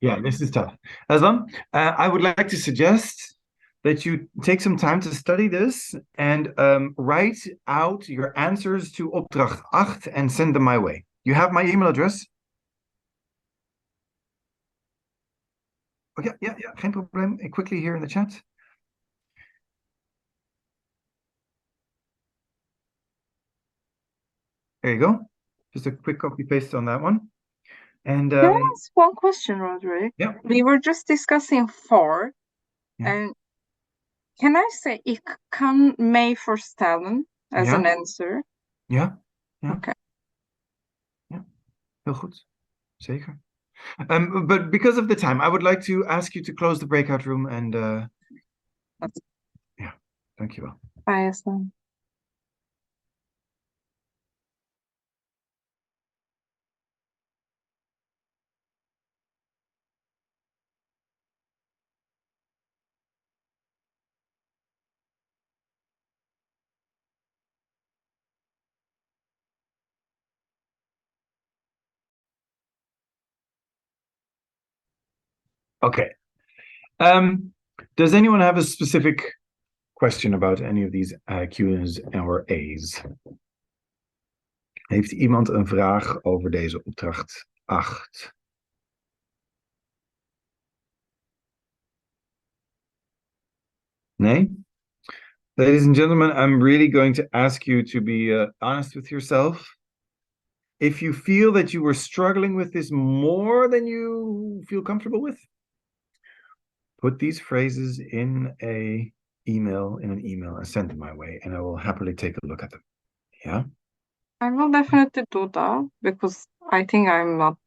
Yeah, this is tough. Aslam, I would like to suggest that you take some time to study this and write out your answers to opdracht 8 and send them my way. You have my email address? Okay, yeah, geen probleem. Quickly here in the chat. There you go. Just a quick copy paste on that one. And Can I ask one question, Roderick? Yeah. We were just discussing for, Yeah. and can I say ik kan mee voorstellen as an answer? Ja. Okay. Ja, heel goed. Zeker. But because of the time, I would like to ask you to close the breakout room and yeah, dankjewel. Bye, Aslan. Okay. Does anyone have a specific question about any of these Q's or A's? Heeft iemand een vraag over deze opdracht 8? Nee? Ladies and gentlemen, I'm really going to ask you to be honest with yourself. If you feel that you were struggling with this more than you feel comfortable with, put these phrases in an email and send them my way, and I will happily take a look at them. Yeah? I will definitely do that because I think I'm not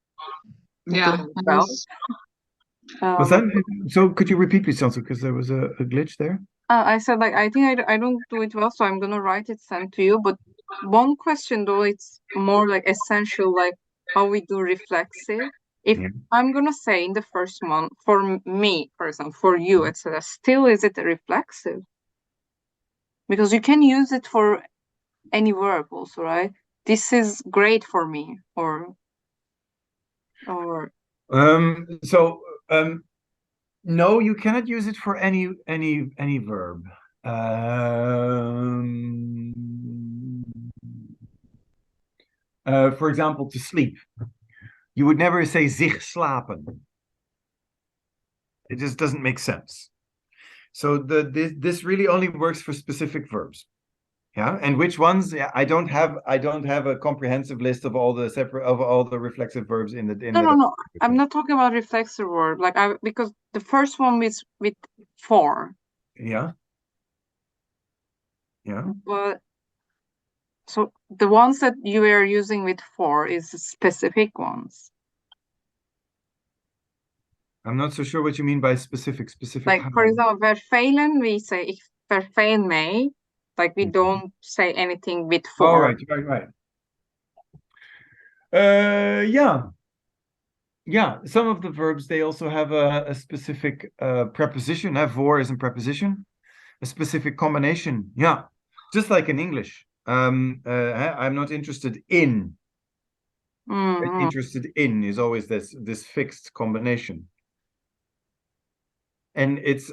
doing well. So could you repeat please, Sansu, because there was a glitch there? I said like I think I don't do it well, so I'm gonna write it, send to you. But one question though, it's more like essential, like how we do reflexive. If I'm gonna say in the first one, for me, for example, for you, etc., still is it a reflexive? Because you can use it for any verb also, right? This is great for me, or no, you cannot use it for any verb. For example, to sleep. You would never say zich slapen. It just doesn't make sense. So this really only works for specific verbs. Yeah, and which ones? Yeah, I don't have a comprehensive list of all the reflexive verbs in the. No. I'm not talking about reflexive verb. Like because the first one is with for. Yeah. But so the ones that you are using with for is specific ones. I'm not so sure what you mean by specific. Like, how? for example, vervelen, we say, ik verveel mij. Like, we don't say anything with for. Oh, right. Yeah. Yeah, some of the verbs, they also have a specific preposition. For is a preposition, a specific combination. Yeah, just like in English. I'm not interested in. Interested in is always this fixed combination. And it's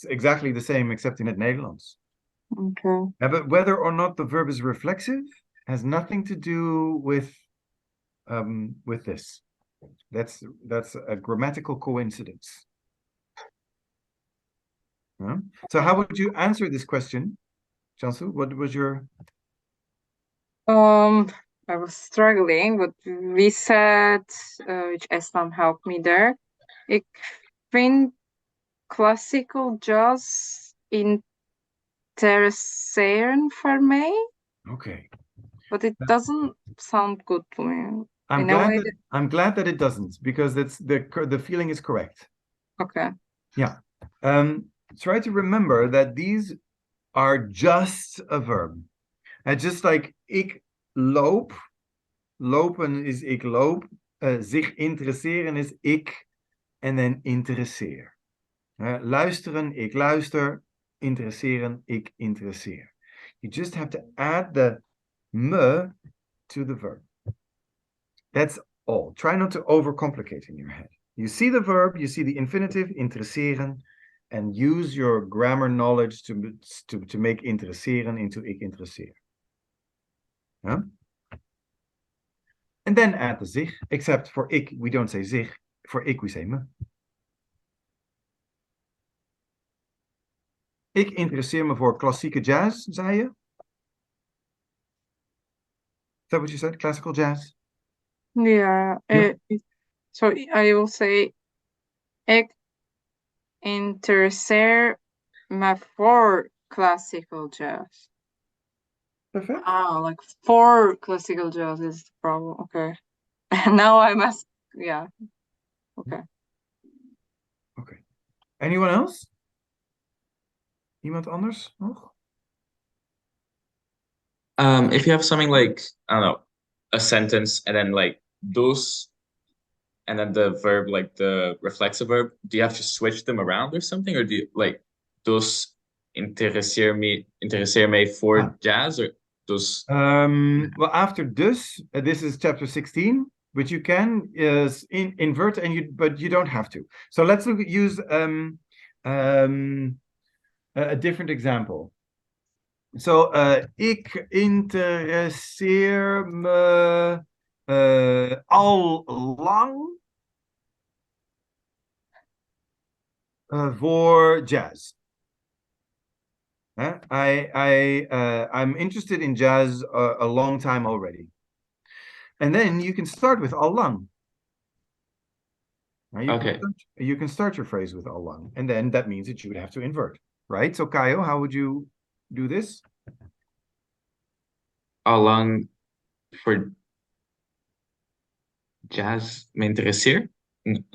exactly the same except in het Nederlands. Okay. But whether or not the verb is reflexive has nothing to do with this. That's a grammatical coincidence. Yeah. So how would you answer this question, Jansu? What was your... I was struggling, but we said, which Eslam helped me there. Ik vind classical jazz interesseren voor mij. Okay. But it doesn't sound good to me. I'm glad that it doesn't, because that's the feeling is correct. Okay. Yeah. Try to remember that these are just a verb. And just like ik loop, lopen is ik loop, zich interesseren is ik, en dan interesseer. Luisteren, ik luister, interesseren, ik interesseer. You just have to add the me to the verb. That's all. Try not to overcomplicate in your head. You see the verb, you see the infinitive, interesseren, and use your grammar knowledge to make interesseren into ik interesseer. Yeah? And then add the zich, except for ik, we don't say zich. For ik, we say me. Ik interesseer me voor klassieke jazz, zei je? Is that what you said? Classical jazz? Yeah. Yeah. So I will say, ik interesseer me voor classical jazz. Perfect. Like for classical jazz is the problem. Okay. Now I must, yeah. Okay. Okay. Anyone else? Iemand anders nog? If you have something like, I don't know, a sentence and then like those, and then the verb, like the reflexive verb, do you have to switch them around or something? Or do you like those interesseer me for jazz, or those? Well, after this is chapter 16, which you can invert, but you don't have to. So let's use a different example. So ik interesseer me al lang voor jazz. I'm interested in jazz a long time already. And then you can start with al lang. Now you can start your phrase with al lang, and then that means that you would have to invert, right? So Kaio, how would you do this? Al lang for jazz me interesseer?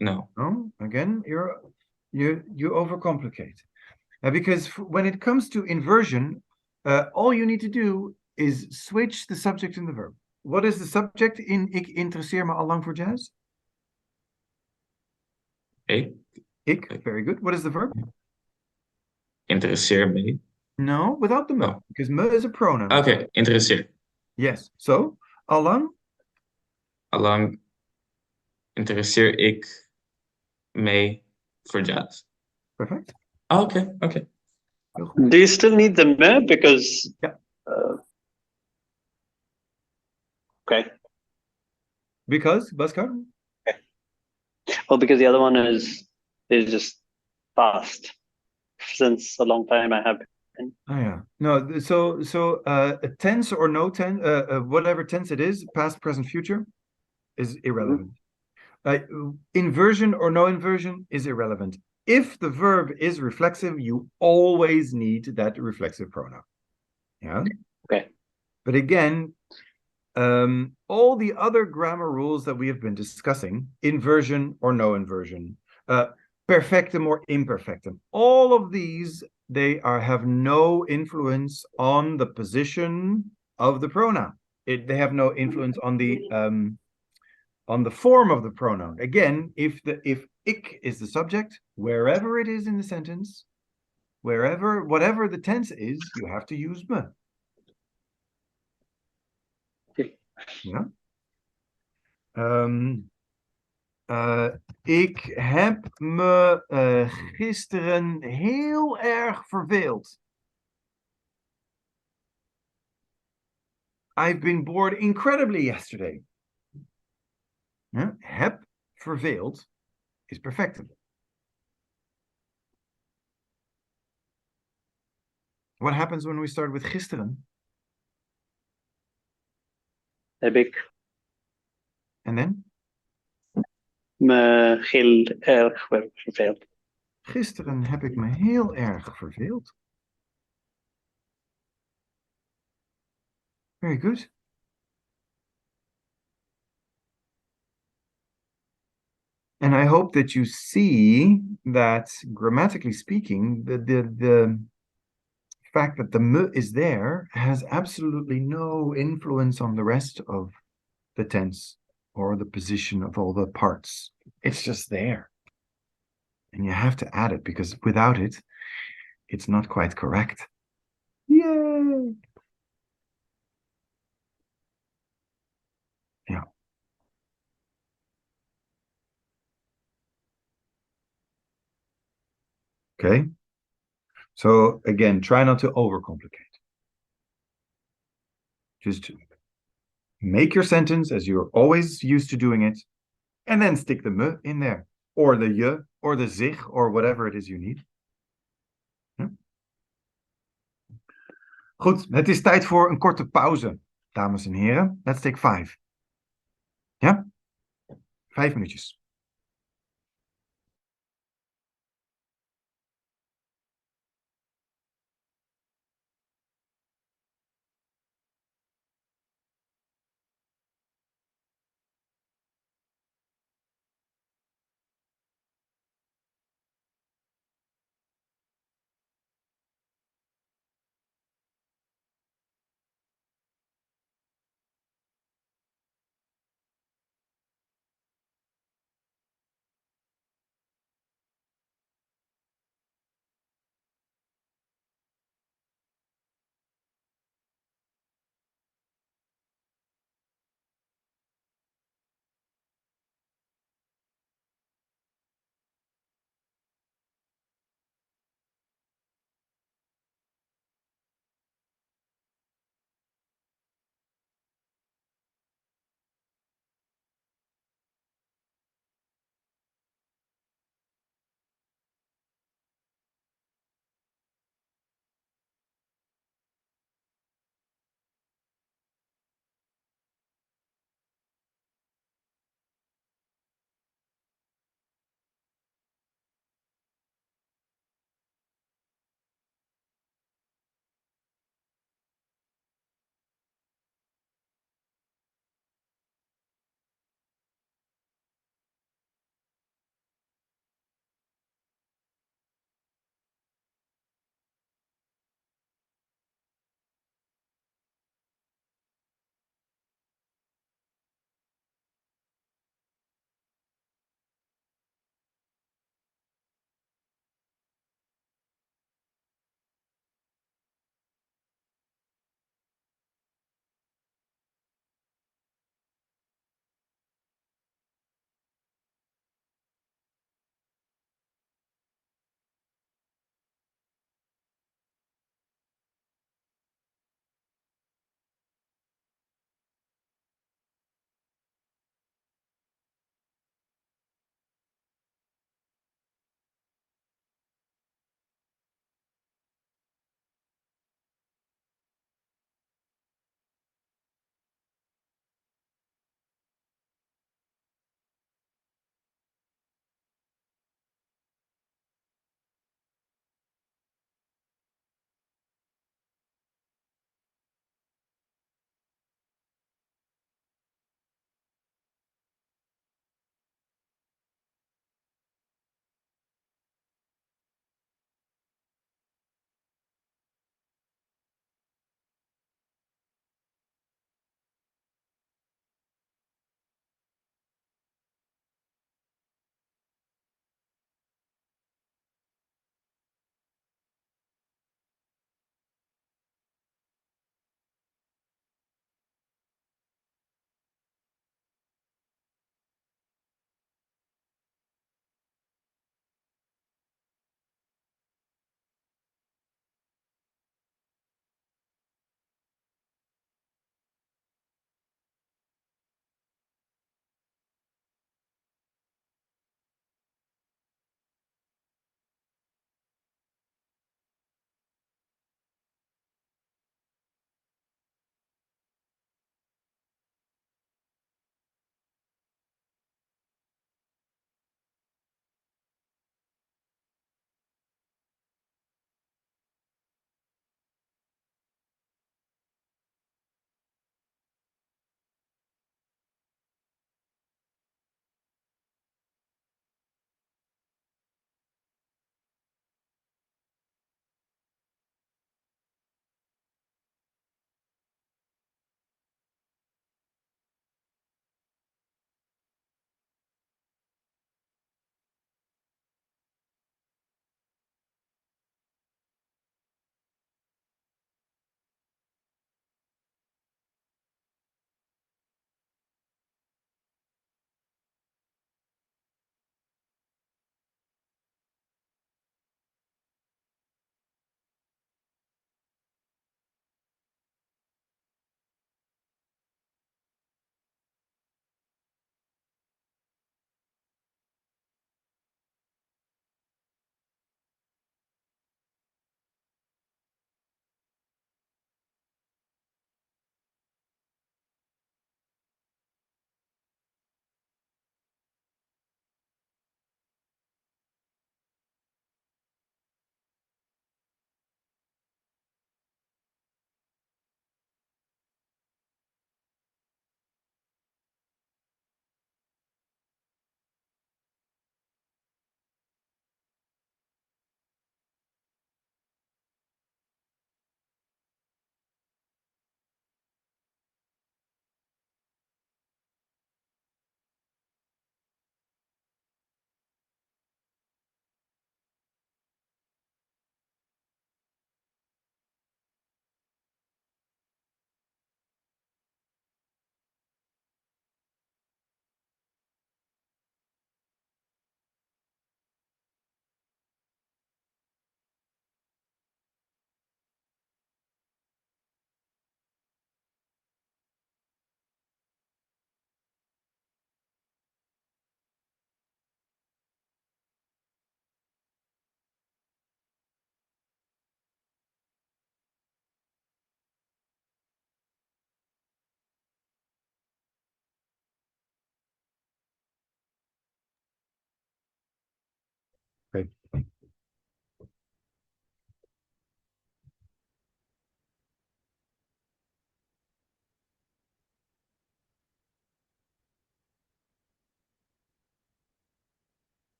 No. No, again, you overcomplicate. Because when it comes to inversion, all you need to do is switch the subject and the verb. What is the subject in ik interesseer me al lang voor jazz? Ik, very good. What is the verb? Interesseer me. No, without the me, because me is a pronoun. Okay, interesseer. Yes. So, al lang? Al lang interesseer ik me voor jazz. Perfect. Okay. Do you still need the me? Because yeah. Okay. Because Bhaskar? Okay. Well, because the other one is just past. Since a long time I have been. Oh yeah. No, so a tense or no tense, whatever tense it is, past, present, future, is irrelevant. Inversion or no inversion is irrelevant. If the verb is reflexive, you always need that reflexive pronoun. Yeah. Okay. But again, all the other grammar rules that we have been discussing, inversion or no inversion, Perfectum or imperfectum. All of these, they have no influence on the position of the pronoun. They have no influence on the form of the pronoun. Again, if ik is the subject, wherever it is in the sentence, whatever the tense is, you have to use me. Ja. Ik heb me gisteren heel erg verveeld. I've been bored incredibly yesterday. Ja, heb verveeld is perfectum. What happens when we start with gisteren? Heb ik And then? me heel erg verveeld. Gisteren heb ik me heel erg verveeld. Very good. And I hope that you see that, grammatically speaking, the fact that the me is there has absolutely no influence on the rest of the tense or the position of all the parts. It's just there. And you have to add it, because without it, it's not quite correct. Yay! Yeah. Okay. So again, try not to overcomplicate. Just make your sentence as you're always used to doing it, and then stick the me in there, or the je, or the zich, or whatever it is you need. Ja. Goed, het is tijd voor een korte pauze, dames en heren. Let's take 5. Ja? 5 minuutjes.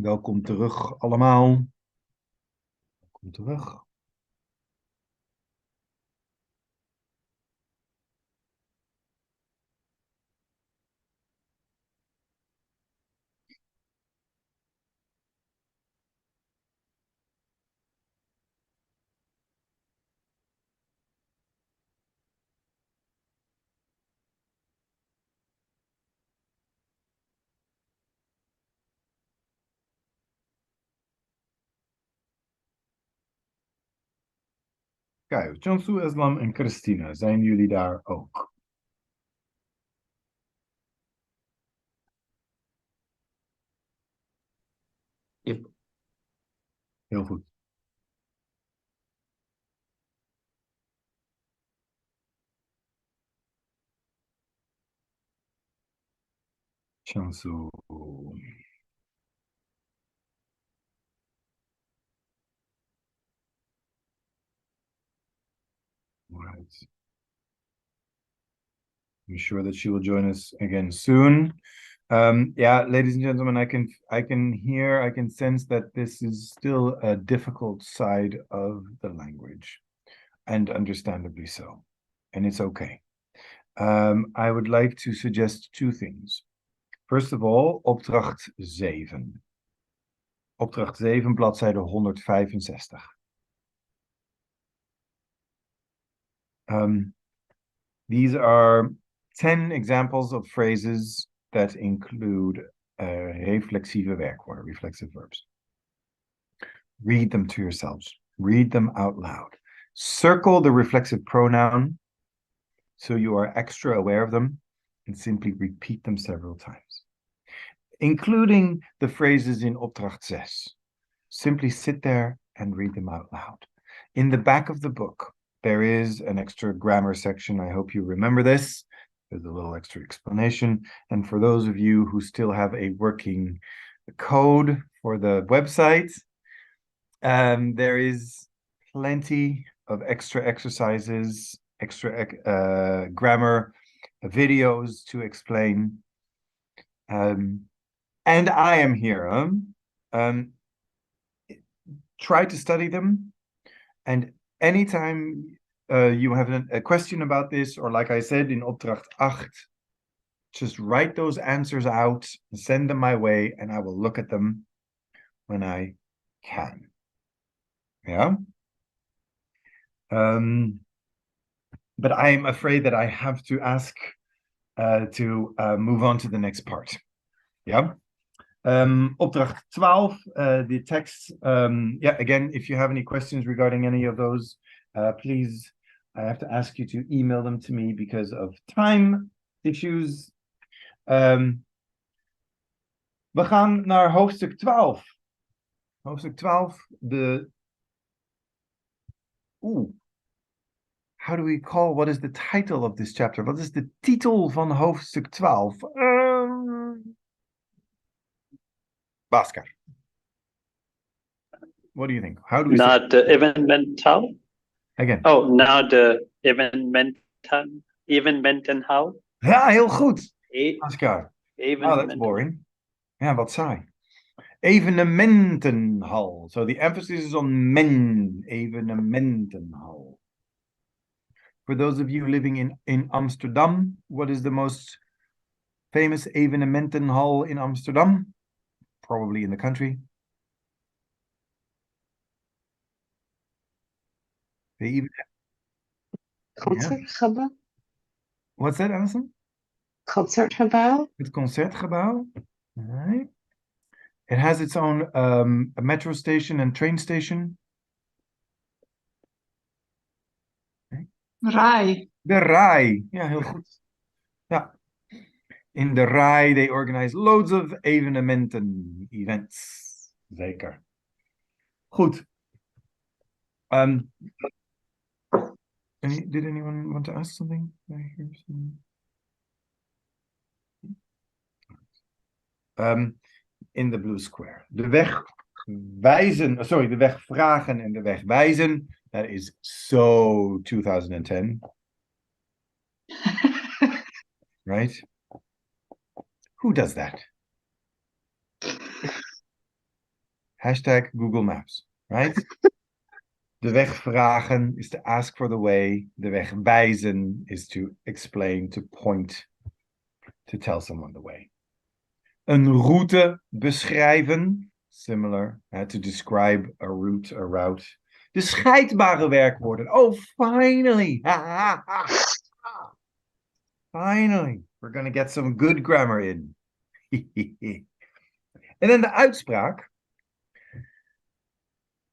Welkom terug allemaal. Welkom terug. Kijk, Cansu, Eslam en Christina, zijn jullie daar ook? Yep. Heel goed. Cansu. Right. I'm sure that she will join us again soon. Yeah, ladies and gentlemen, I can sense that this is still a difficult side of the language, and understandably so, and it's okay. I would like to suggest two things. First of all, opdracht 7. Opdracht 7, bladzijde 165. These are 10 examples of phrases that include reflexieve werkwoorden, reflexive verbs. Read them to yourselves. Read them out loud. Circle the reflexive pronoun so you are extra aware of them, and simply repeat them several times. Including the phrases in opdracht 6. Simply sit there and read them out loud. In the back of the book, there is an extra grammar section. I hope you remember this. There's a little extra explanation. And for those of you who still have a working code for the website, there is plenty of extra exercises, extra grammar videos to explain. And I am here. Try to study them. And anytime you have a question about this, or like I said in opdracht 8, just write those answers out and send them my way, and I will look at them when I can. Yeah. But I'm afraid that I have to ask to move on to the next part. Yeah. Opdracht 12, the text. Yeah, again, if you have any questions regarding any of those, please, I have to ask you to email them to me because of time issues. We gaan naar hoofdstuk 12. Hoofdstuk 12, how do we call, what is the title of this chapter? Wat is de titel van hoofdstuk 12? Bhaskar. What do you think? How do we Not the evenmental? Again. Oh, now the evenmentenhal? Ja, heel goed. Bhaskar. Oh, that's Evenement. boring. Ja, wat saai. Evenementenhal. So the emphasis is on men. Evenementenhal. For those of you living in Amsterdam, what is the most famous Evenementenhal in Amsterdam? Probably in the country. They even Concertgebouw? What's that, Alison? Concertgebouw? Het Concertgebouw. All right. It has its own a metro station and train station. Rai. De Rai. Ja, heel goed. Ja. In de Rai, they organize loads of evenementen, events. Zeker. Goed. Did anyone want to ask something? In the blue square. De weg wijzen, sorry, de weg vragen en de weg wijzen. That is so 2010. Right? Who does that? Hashtag Google Maps, right? De weg vragen is to ask for the way. De weg wijzen is to explain, to point, to tell someone the way. Een route beschrijven, similar, to describe a route, a route. De scheidbare werkwoorden. Oh, finally! Finally, we're going to get some good grammar in. En dan de uitspraak.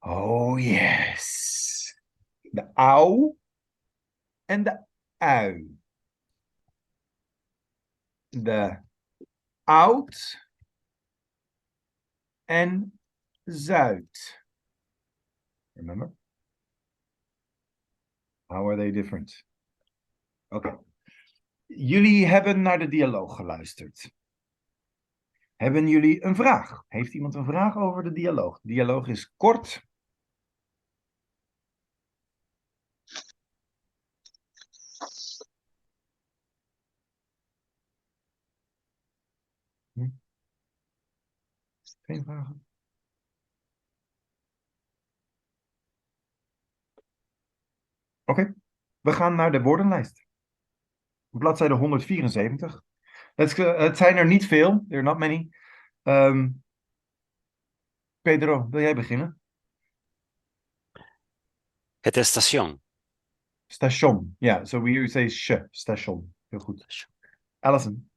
Oh, yes. De au en de ui. De oud en zuid. Remember? How are they different? Oké. Jullie hebben naar de dialoog geluisterd. Hebben jullie een vraag? Heeft iemand een vraag over de dialoog? De dialoog is kort. Geen vragen? Oké. We gaan naar de woordenlijst. Bladzijde 174. Het zijn er niet veel. There are not many. Pedro, wil jij beginnen? Het station. Station. Ja, so we say station. Heel goed. Alison.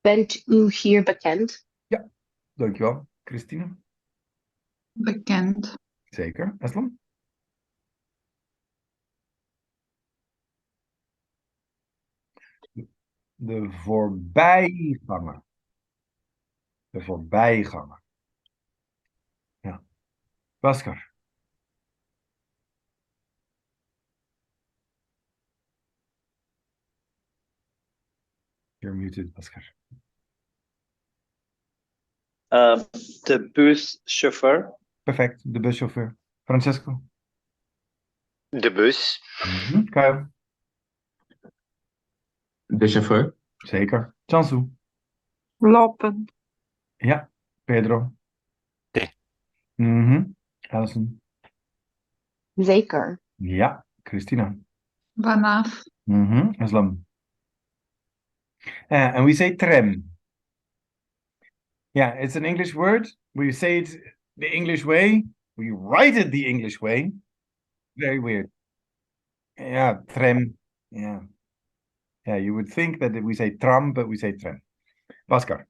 Bent u hier bekend? Ja, dankjewel. Christine. Bekend. Zeker. Eslam. De voorbijganger. De voorbijganger. Ja. Bhaskar. You're muted, Bhaskar. De buschauffeur. Perfect. De buschauffeur. Francesco. De bus. Kyle. De chauffeur. Zeker. Chansu. Lopen. Ja. Pedro. De. Alison. Zeker. Ja. Christina. Vanaf. Islam. And we say tram. Yeah, it's an English word. We say it the English way. We write it the English way. Very weird. Yeah, tram. Yeah. Yeah, you would think that we say tram, but we say tram. Bhaskar.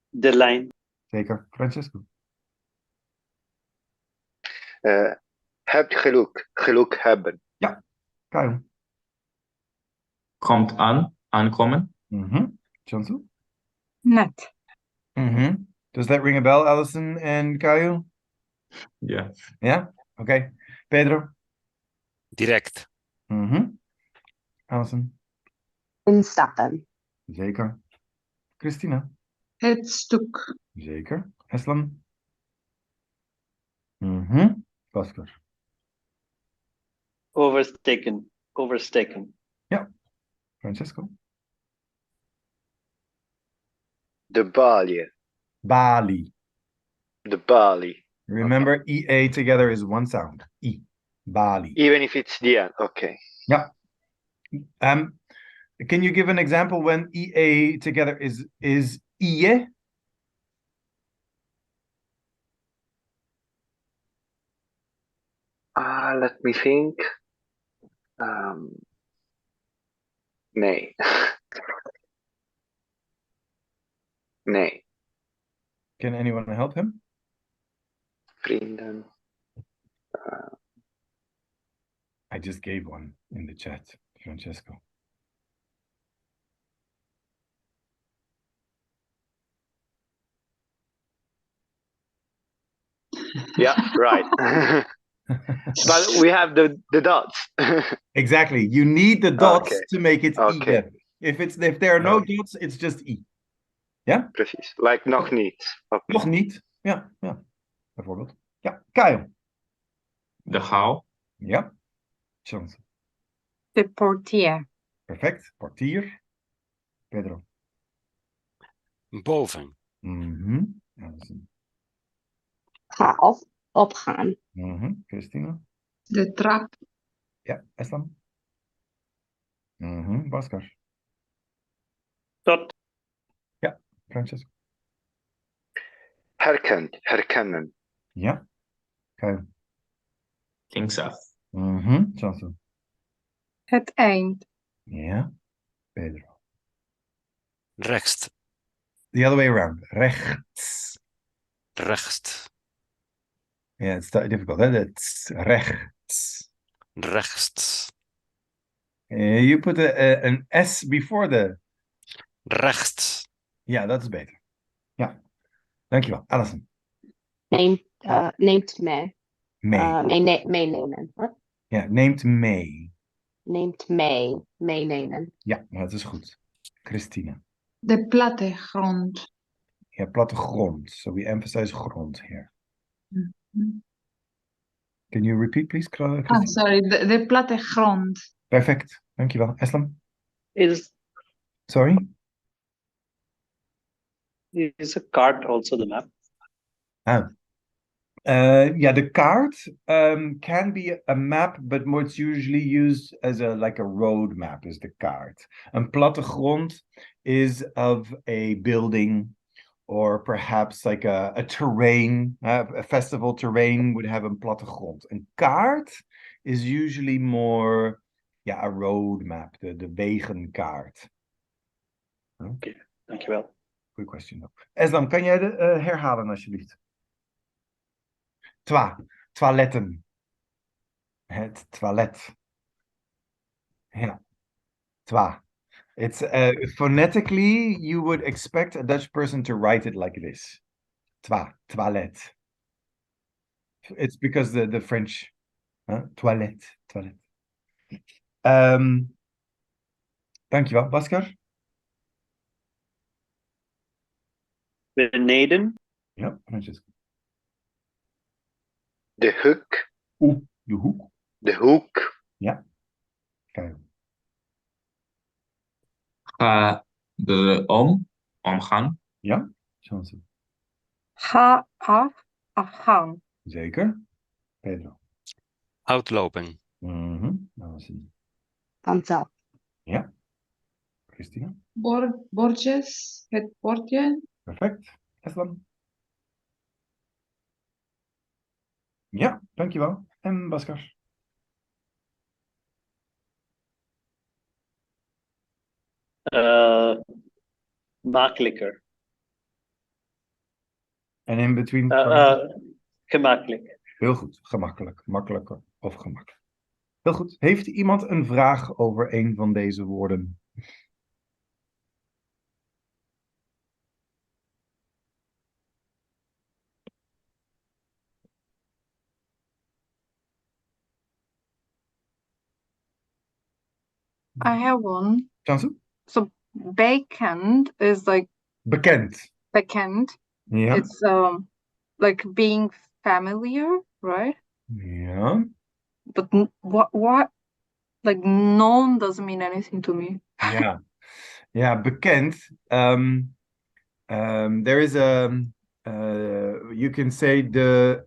De lijn. Zeker. Francesco. Hebt geluk. Geluk hebben. Ja. Kyle. Komt aan. Aankomen. Chansu. Net. Does that ring a bell, Alison and Kyle? Yeah. Yeah? Okay. Pedro. Direct. Alison. Instappen. Zeker. Christina. Het stuk. Zeker. Eslam. Bhaskar. Oversteken. Oversteken. Ja. Francesco. De balie. Bali. De balie. Remember, EA together is one sound. E. Bali. Even if it's the end. Okay. Yeah. Can you give an example when EA together is IE? Let me think. Nee. Nee. Can anyone help him? Vrienden. I just gave one in the chat, Francesco. Yeah, right. But we have the dots. Exactly. You need the dots Okay. to make it Okay. IE. If there are no dots, it's just E. Ja? Precies. Like nog niet. Okay. Nog niet. Ja, ja. Bijvoorbeeld. Ja, Kyle. De hal. Ja. Chance. De portier. Perfect. Portier. Pedro. Boven. Alison. Ga opgaan. Christina. De trap. Ja, Eslam. Bhaskar. Tot. Ja, Francesco. Herkennen. Ja, Kyle. Linksaf. Chancel. Het eind. Ja, Pedro. Rechts. The other way around. Rechts. Rechts. Yeah, it's difficult. It's rechts. Rechts. You put an S before the... Rechts. Ja, dat is beter. Ja, dankjewel. Alison. Neemt mee. Mee. Meenemen. What? Ja, neemt mee. Neemt mee. Meenemen. Ja, dat is goed. Christina. De plattegrond. Ja, plattegrond. So we emphasize grond here. Can you repeat, please, Christina? Sorry, de plattegrond. Perfect. Dankjewel. Eslam? Is Sorry? a cart also the map? Yeah, the card can be a map, but it's usually used as like a road map is the card. Een plattegrond is of a building or perhaps like a terrain. A festival terrain would have een plattegrond. Een kaart is usually more, a road map, de wegenkaart. Oké, dankjewel. Good question. Eslam, kan jij de herhalen alsjeblieft? Toiletten. Het toilet. Ja. It's phonetically, you would expect a Dutch person to write it like this. Toilet. It's because the French. Toilet. Dankjewel, Bhaskar. Beneden. Ja, Francesco. De hoek. De hoek. De hoek. Ja. Kijk. Ga omgaan. Ja, chance. Ga afgaan. Zeker. Pedro. Uitlopen. Vanzelf. Ja. Christina. Bordjes. Het bordje. Perfect. Eslam. Ja, dankjewel. En Bhaskar. Makkelijker. En in between. Gemakkelijk. Heel goed. Gemakkelijk. Makkelijker of gemakkelijk. Heel goed. Heeft iemand een vraag over een van deze woorden? I have one. Chansu? So bekend is like Bekend. bekend. Ja. It's like being familiar, right? Ja. But what like known doesn't mean anything to me. Ja. Ja, bekend. There is a you can say de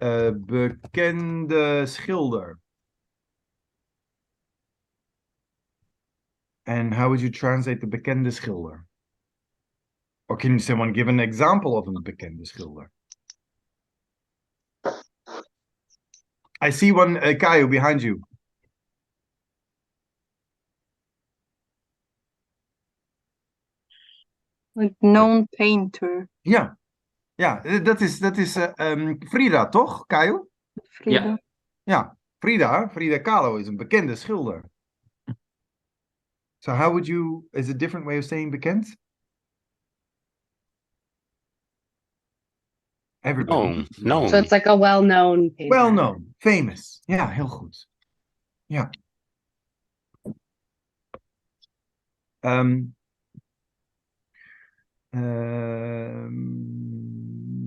bekende schilder. And how would you translate the bekende schilder? Or can someone give an example of een bekende schilder? I see one, Kaio, behind you. Like known painter. Ja, dat is Frida, toch, Kaio? Frida. Ja. Ja, Frida Kahlo is een bekende schilder. So how would you, is a different way of saying bekend? Everybody. Known. So it's like a well-known painter. Well known, famous. Ja, heel goed. Ja.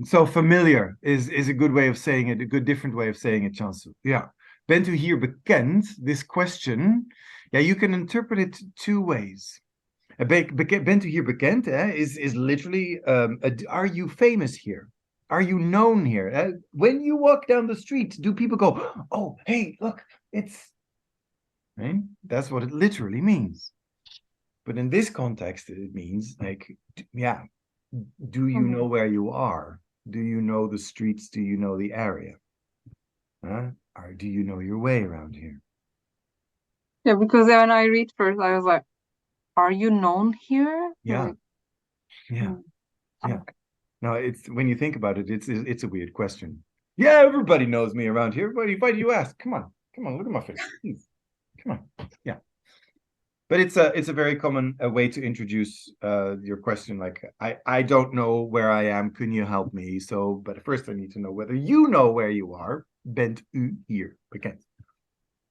So familiar is a good way of saying it, a good different way of saying it, Chansu. Ja. Bent u hier bekend? This question, you can interpret it two ways. Bent u hier bekend? Is literally, are you famous here? Are you known here? When you walk down the street, do people go, oh, hey, look, it's, right? That's what it literally means. But in this context, it means like, yeah, do you know where you are? Do you know the streets? Do you know the area? Or do you know your way around here? Yeah, because when I read first, I was like, are you known here? Yeah. Like, Yeah. Yeah. No, it's when you think about it, it's a weird question. Yeah, everybody knows me around here. Why do you ask? Come on, look at my face. Please. Come on. Yeah. But it's a very common way to introduce your question. Like, I don't know where I am. Can you help me? So, but first I need to know whether you know where you are. Bent u hier bekend?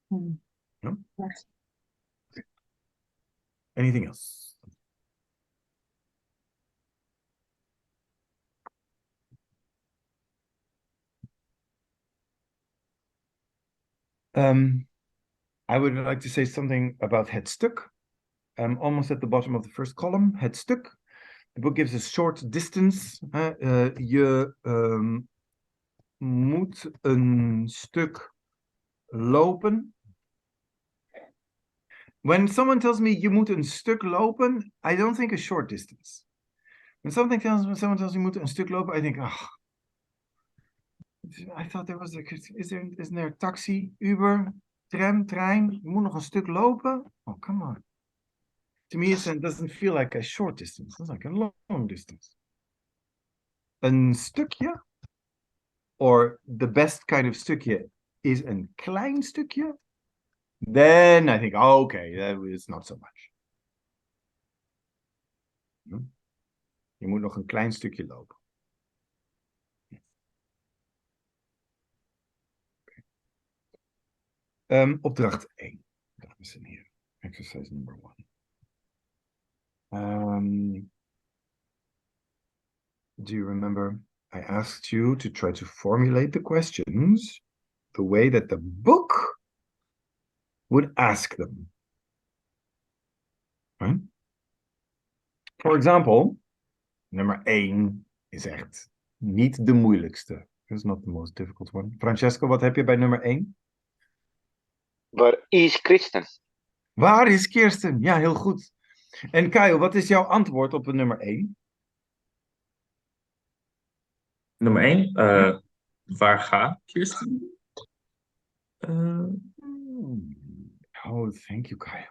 No? Yes. Anything else? I would like to say something about het stuk. Almost at the bottom of the first column, het stuk. The book gives a short distance. Je moet een stuk lopen. When someone tells me je moet een stuk lopen, I don't think a short distance. When someone tells me je moet een stuk lopen, I think, oh, I thought there was isn't there a taxi, Uber, tram, trein? Je moet nog een stuk lopen? Oh, come on. To me, it doesn't feel like a short distance. It's like a long distance. Een stukje, or the best kind of stukje, is een klein stukje. Then I think, oh, okay, that is not so much. Je moet nog een klein stukje lopen. Opdracht 1, dames en heren. Exercise number 1. Do you remember I asked you to try to formulate the questions the way that the book would ask them? Right? For example, nummer 1 is echt niet de moeilijkste. It's not the most difficult one. Francesco, wat heb je bij nummer 1? Waar is Kristen? Waar is Kirsten? Ja, heel goed. En Kyle, wat is jouw antwoord op nummer 1? Nummer 1, waar gaat Kirsten? Oh, thank you, Kyle.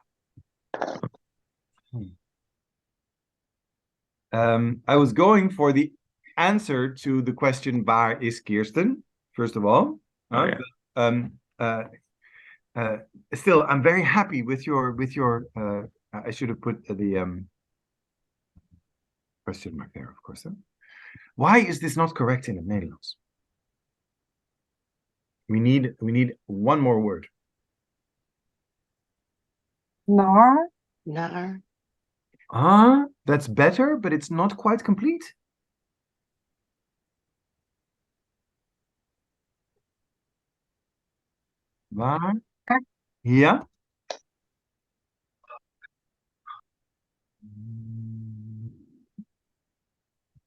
I was going for the answer to the question, waar is Kirsten? First of all. Still, I'm very happy with your I should have put the question mark there, of course. Why is this not correct in het Nederlands? We need one more word. Naar. Naar. That's better, but it's not quite complete. Waar? Ja?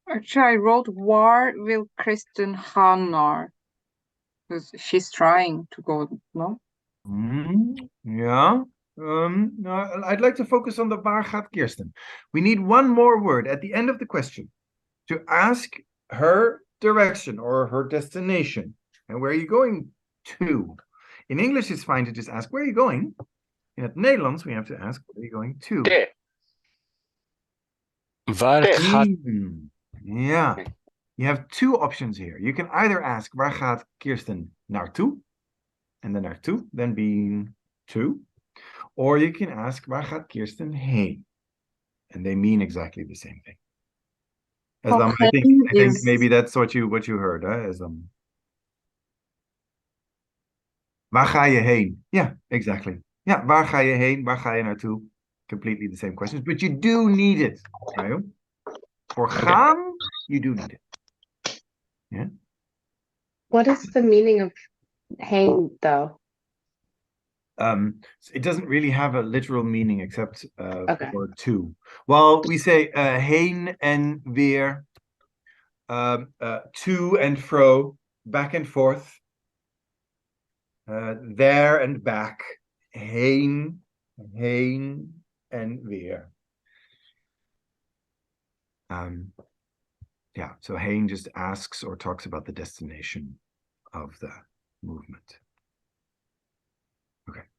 Actually, I wrote, waar wil Kristen gaan naar? Because she's trying to go, no? Yeah. No, I'd like to focus on the waar gaat Kirsten. We need one more word at the end of the question to ask her direction or her destination. And where are you going to? In English, it's fine to just ask, where are you going? In het Nederlands, we have to ask, where are you going to? Waar gaat... Yeah. You have two options here. You can either ask, waar gaat Kirsten naartoe? And then naartoe, then being to. Or you can ask, waar gaat Kirsten heen? And they mean exactly the same thing. I think maybe that's what you heard, Waar ga je heen? Yeah, exactly. Yeah, waar ga je heen? Waar ga je naartoe? Completely the same questions, but you do need it. Right? For gaan, you do need it. Yeah. What is the meaning of hang, though? It doesn't really have a literal meaning except Okay. for to. Well, we say heen en weer, to and fro, back and forth, there and back, heen en weer. Yeah, so heen just asks or talks about the destination of the movement. Okay.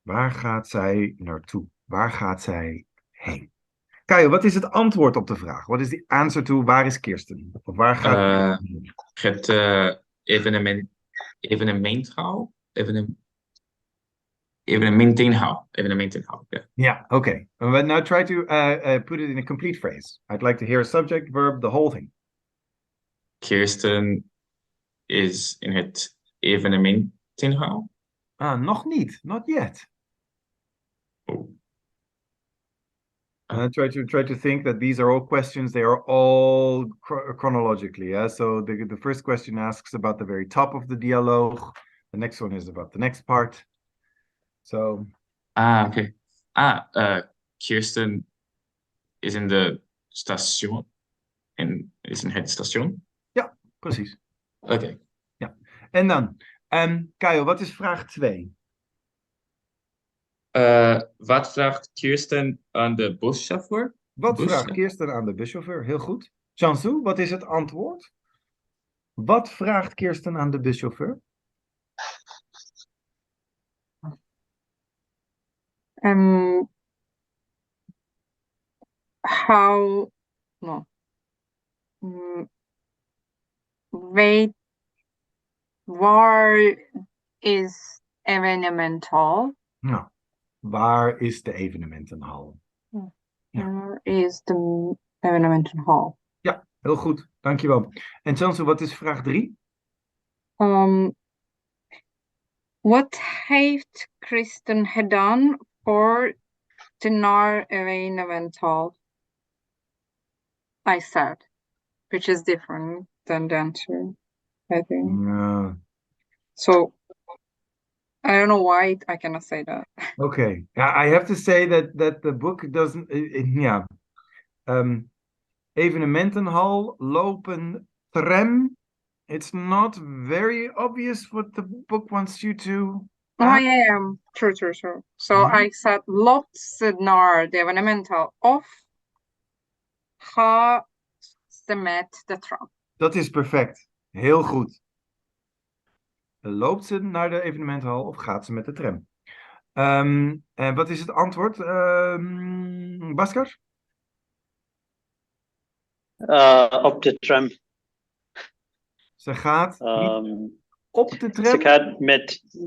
Waar gaat zij naartoe? Waar gaat zij heen? Kajo, wat is het antwoord op de vraag? Wat is die answer to waar is Kirsten? Of waar gaat Het evenementenhal. Evenementenhal. Yeah. Yeah, okay. But now try to put it in a complete phrase. I'd like to hear a subject, verb, the whole thing. Kirsten is in het evenementenhal. Nog niet. Not yet. Oh. Try to think that these are all questions. They are all chronologically. Yeah. So the first question asks about the very top of the dialogue. The next one is about the next part. So. Okay. Kirsten is in de station. En is in het station. Ja, precies. Oké. Ja. En dan, Kajo, wat is vraag 2? Wat vraagt Kirsten aan de buschauffeur? Wat vraagt Kirsten aan de buschauffeur? Heel goed. Jansu, wat is het antwoord? Wat vraagt Kirsten aan de buschauffeur? How no wait, waar is evenemental? Nou, waar is de evenementenhal? Ja. Waar is de evenementenhal? Ja, heel goed. Dankjewel. En Jansu, wat is vraag 3? Wat heeft Kirsten gedaan voor de naar evenemental? I said, which is different than the answer, I think. So I don't know why I cannot say that. Okay. I have to say that the book doesn't. Evenementenhal, lopen, tram. It's not very obvious what the book wants you to. Oh yeah, true. So I said loopt ze naar de evenemental of ga ze met de tram. Dat is perfect. Heel goed. Loopt ze naar de evenementenhal of gaat ze met de tram? En wat is het antwoord, Bhaskar? Op de tram. Ze gaat op de tram? Ze gaat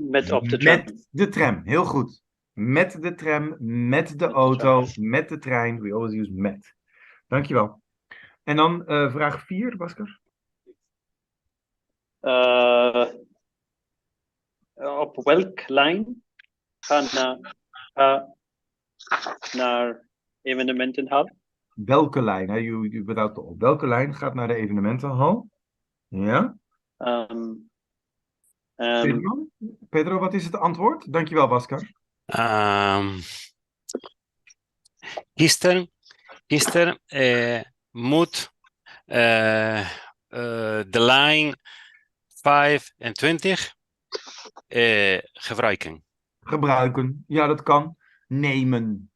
met op de tram. Met de tram, heel goed. Met de tram, met de auto, met de trein. We always use met. Dankjewel. En dan vraag 4, Bhaskar. Op welk lijn gaan naar evenementenhal? Welke lijn? Hè? Without the op. Welke lijn gaat naar de evenementenhal? Ja? Pedro, wat is het antwoord? Dankjewel, Bhaskar. Kirsten moet de lijn 25 gebruiken. Gebruiken, ja, dat kan. Nemen.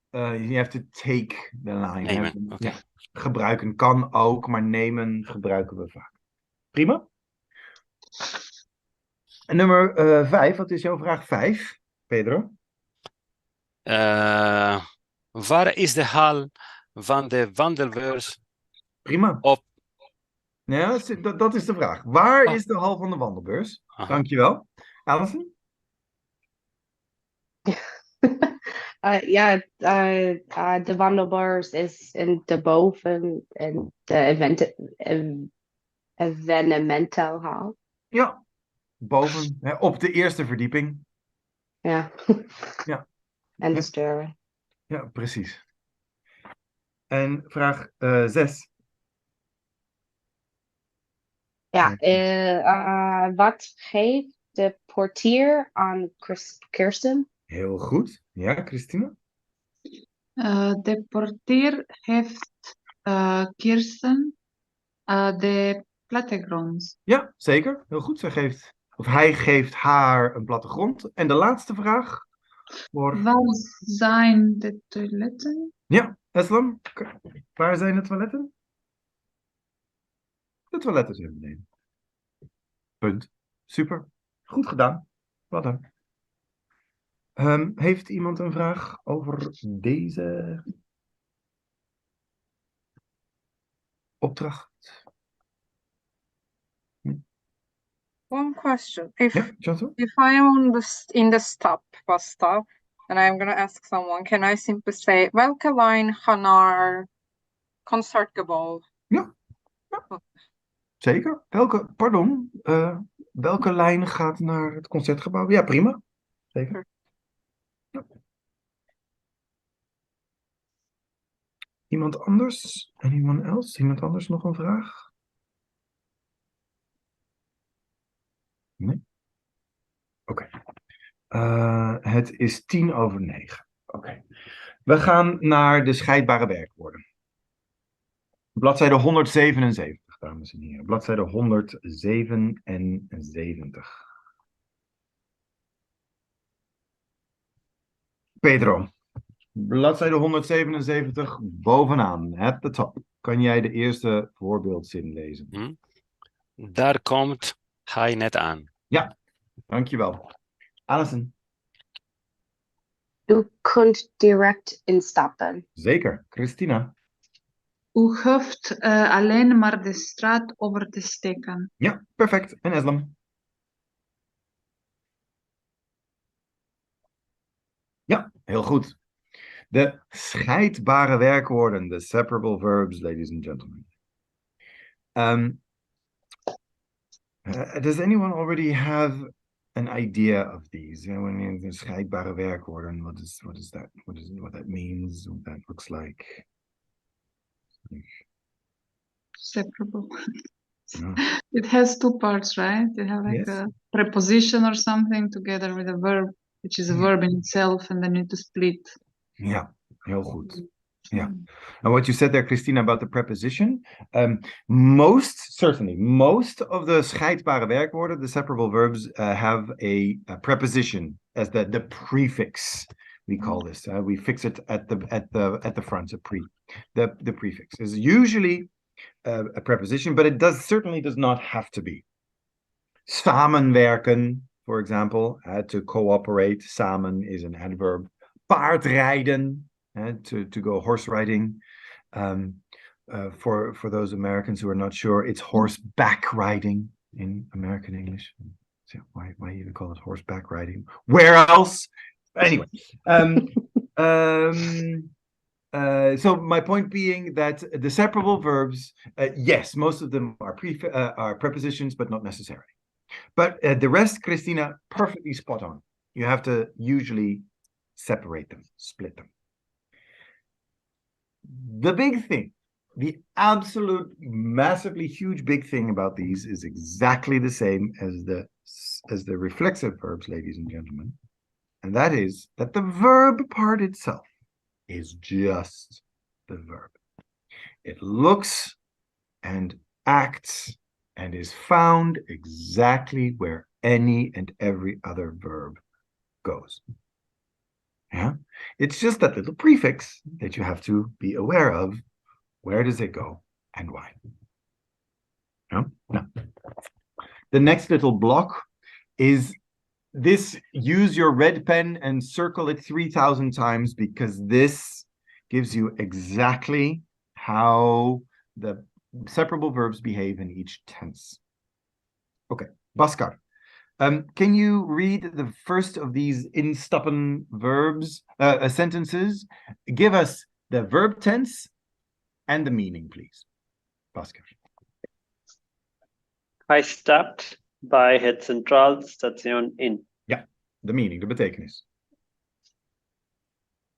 You have to take the line. Nemen, okay. Ja. Gebruiken kan ook, maar nemen gebruiken we vaak. Prima. En nummer 5, wat is jouw vraag 5, Pedro? Waar is de hal van de wandelbeurs? Prima. Op. Ja, dat is de vraag. Waar is de hal van de wandelbeurs? Dankjewel. Alison? De wandelbeurs is in de boven en de evenemental hall. Ja, boven, hè, op de eerste verdieping. Ja. Ja. En de stairway. Ja, precies. En vraag 6. Ja, wat geeft de portier aan Kirsten. Heel goed. Ja, Christina? De portier heeft Kirsten de plattegrond. Ja, zeker. Heel goed. Hij geeft haar een plattegrond. En de laatste vraag. Waar zijn de toiletten? Ja, Eslam. Waar zijn de toiletten? De toiletten zijn beneden. Punt. Super. Goed gedaan. Wat dan? Heeft iemand een vraag over deze opdracht? One question. If Ja, Johnson? if I am in the bus stop and I'm gonna ask someone, can I simply say welke lijn gaan naar Concertgebouw? Ja. Zeker. Welke lijn gaat naar het Concertgebouw? Ja, prima. Zeker. Ja. Iemand anders? Anyone else? Iemand anders nog een vraag? Nee? Oké. Het is 9:10. Oké. We gaan naar de scheidbare werkwoorden. Bladzijde 177, dames en heren. Bladzijde 177. Pedro. Bladzijde 177, bovenaan, at the top. Kan jij de eerste voorbeeldzin lezen? Daar komt hij net aan. Ja, dankjewel. Alison. U kunt direct instappen. Zeker. Christina. U hoeft alleen maar de straat over te steken. Ja, perfect. En Eslam. Ja, heel goed. De scheidbare werkwoorden, de separable verbs, ladies and gentlemen. Does anyone already have an idea of these? When the scheidbare werkwoorden, what is that? What that means? What that looks like? Separable. Yeah. It has two parts, right? You have like Yes. a preposition or something together with a verb, which is a verb in itself, and then you need to split. Ja, heel goed. Yeah. And what you said there, Christina, about the preposition, most of the scheidbare werkwoorden, the separable verbs, have a preposition as the prefix. We call this. We fix it at the front. The prefix is usually a preposition, but it certainly does not have to be. Samenwerken, for example, to cooperate. Samen is an adverb. Paardrijden. To go horse riding. For those Americans who are not sure, it's horseback riding in American English. So why even call it horseback riding? Where else? Anyway. So my point being that the separable verbs, yes, most of them are prepositions, but not necessarily. But the rest, Christina, perfectly spot on. You have to usually separate them, split them. The big thing, the absolute massively huge big thing about these is exactly the same as the reflexive verbs, ladies and gentlemen. And that is that the verb part itself is just the verb. It looks and acts and is found exactly where any and every other verb goes. Yeah, it's just that little prefix that you have to be aware of. Where does it go and why? Yeah? No. The next little block is this. Use your red pen and circle it 3,000 times because this gives you exactly how the separable verbs behave in each tense. Okay, Bhaskar. Can you read the first of these instappen verbs, sentences? Give us the verb tense and the meaning, please. Bhaskar. Hij stapt bij het Centraal Station in. Ja, de meaning, de betekenis.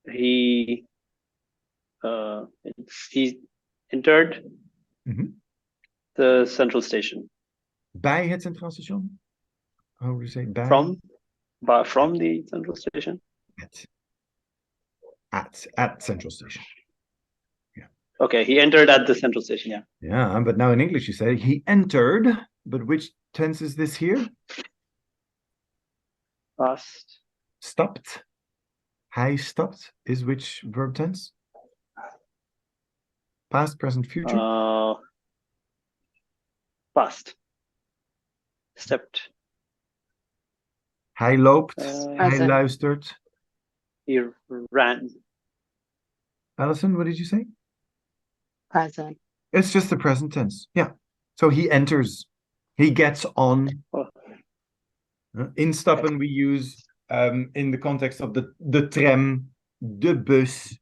He entered the Central Station. Bij het Centraal Station? How would you say bij? From the central station. At central station. Okay, he entered at the central station, yeah. Yeah, but now in English you say he entered, but which tense is this here? Past. Stopped. Hij stopped is which verb tense? Past, present, future? Past. Stepped. Hij loopt. Hij Present. luistert. He ran. Alison, what did you say? Present. It's just the present tense. Yeah. So he enters. He gets on. Instappen we use in the context of the tram, de bus,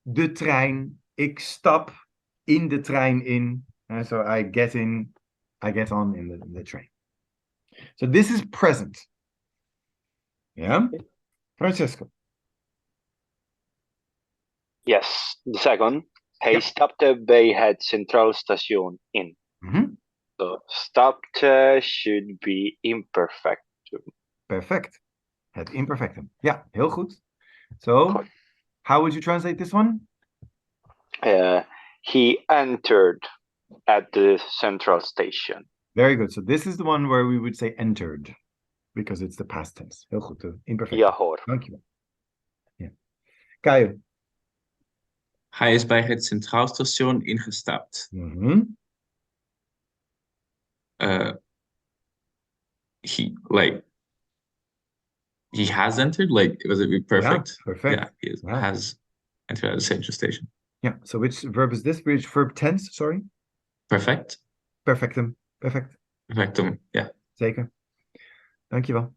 de trein. Ik stap in de trein in. So I get in, I get on in the train. So this is present. Yeah? Francesco. Yes, the second. Hij stapte bij het Centraal Station in. So stapte should be imperfect. Perfect. Het imperfectum. Ja, heel goed. So, how would you translate this one? He entered at the Central Station. Very good. So this is the one where we would say entered. Because it's the past tense. Heel goed. Imperfect. Ja hoor. Dankjewel. Ja. Caio. Hij is bij het Centraal Station ingestapt. He has entered? Was it perfect? Yeah, perfect. Yeah, he has entered at the Central Station. Yeah, so which verb is this? Which verb tense, sorry? Perfect. Perfectum. Perfect. Perfectum, ja. Zeker. Dankjewel.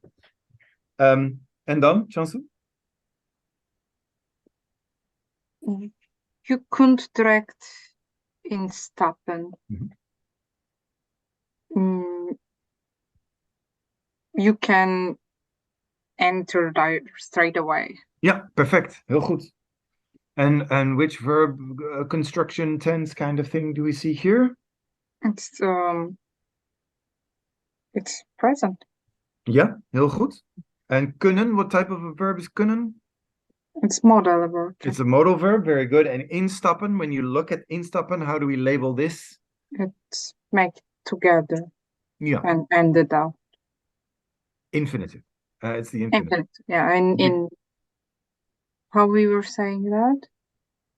En dan, Chanson? Je kunt direct instappen. You can enter straight away. Ja, perfect. Heel goed. And which verb construction tense kind of thing do we see here? It's present. Ja, heel goed. And kunnen, what type of a verb is kunnen? It's modal verb. It's a modal verb, very good. And instappen, when you look at instappen, how do we label this? It's make together. Yeah. And ended out. Infinitive. It's the infinitive. Yeah, in how we were saying that?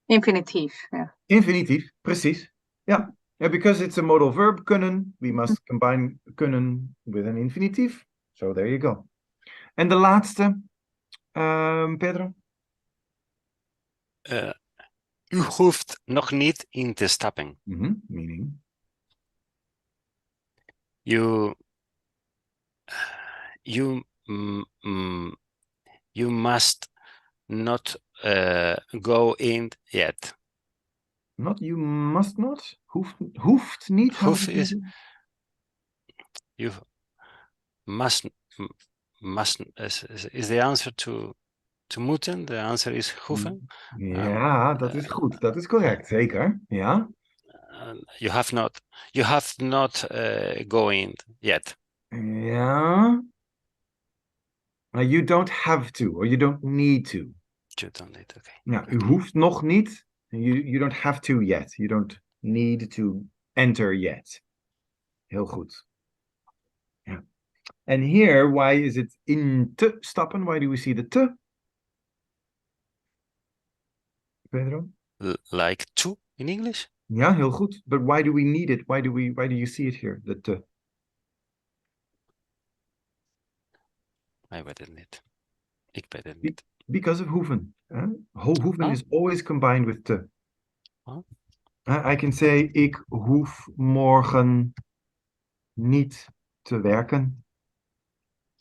Infinitive, yeah. Infinitive, precies. Yeah. Yeah, because it's a modal verb, kunnen, we must combine kunnen with an infinitive. So there you go. En de laatste, Pedro? U hoeft nog niet in te stappen. Meaning? You must not go in yet. Not you must not? Hoeft niet? Hoeft is you must is the answer to moeten. The answer is hoeven. Ja, dat is goed. Dat is correct, zeker. Ja. You have not go in yet. Ja. You don't have to, or you don't need to. You don't need, okay. Ja, u hoeft nog niet. You don't have to yet. You don't need to enter yet. Heel goed. Ja. And here, why is it in te stappen? Why do we see the te? Pedro? Like to in English? Ja, heel goed. But why do we need it? Why do you see it here? The te. I weet het niet. Ik weet het niet. Because of hoeven. Hoeven is always combined with te. I can say, ik hoef morgen niet te werken.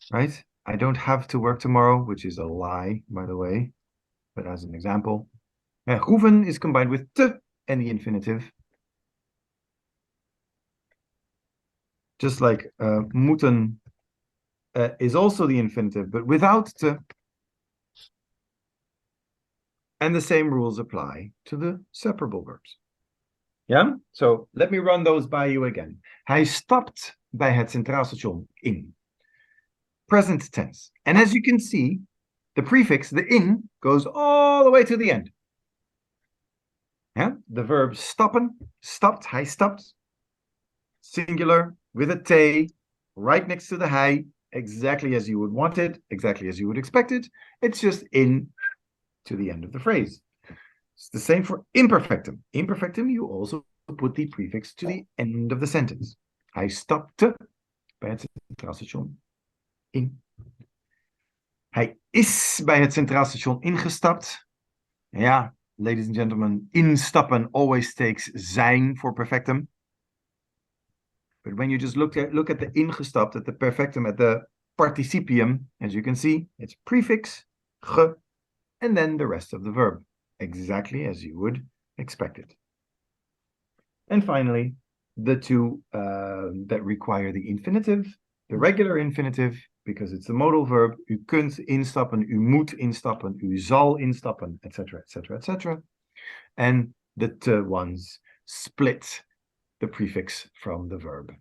Right? I don't have to work tomorrow, which is a lie, by the way. But as an example. Hoeven is combined with te and the infinitive. Just like moeten is also the infinitive, but without te. And the same rules apply to the separable verbs. Yeah? So let me run those by you again. Hij stapt bij het Centraal Station in. present tense. And as you can see, the prefix, the in, goes all the way to the end. Yeah, the verb stoppen, stopped, hij stopped, singular, with a te, right next to the hij, exactly as you would want it, exactly as you would expect it. It's just in to the end of the phrase. It's the same for imperfectum. Imperfectum, you also put the prefix to the end of the sentence. Hij stapte bij het Centraal Station in. Hij is bij het Centraal Station ingestapt. Ja, ladies and gentlemen, instappen always takes zijn for perfectum. But when you just look at the ingestapt, at the perfectum, at the participium, as you can see, it's prefix, ge, and then the rest of the verb, exactly as you would expect it. And finally, the two that require the infinitive, the regular infinitive, because it's a modal verb, u kunt instappen, u moet instappen, u zal instappen, etc., etc., etc. And the te ones split the prefix from the verb.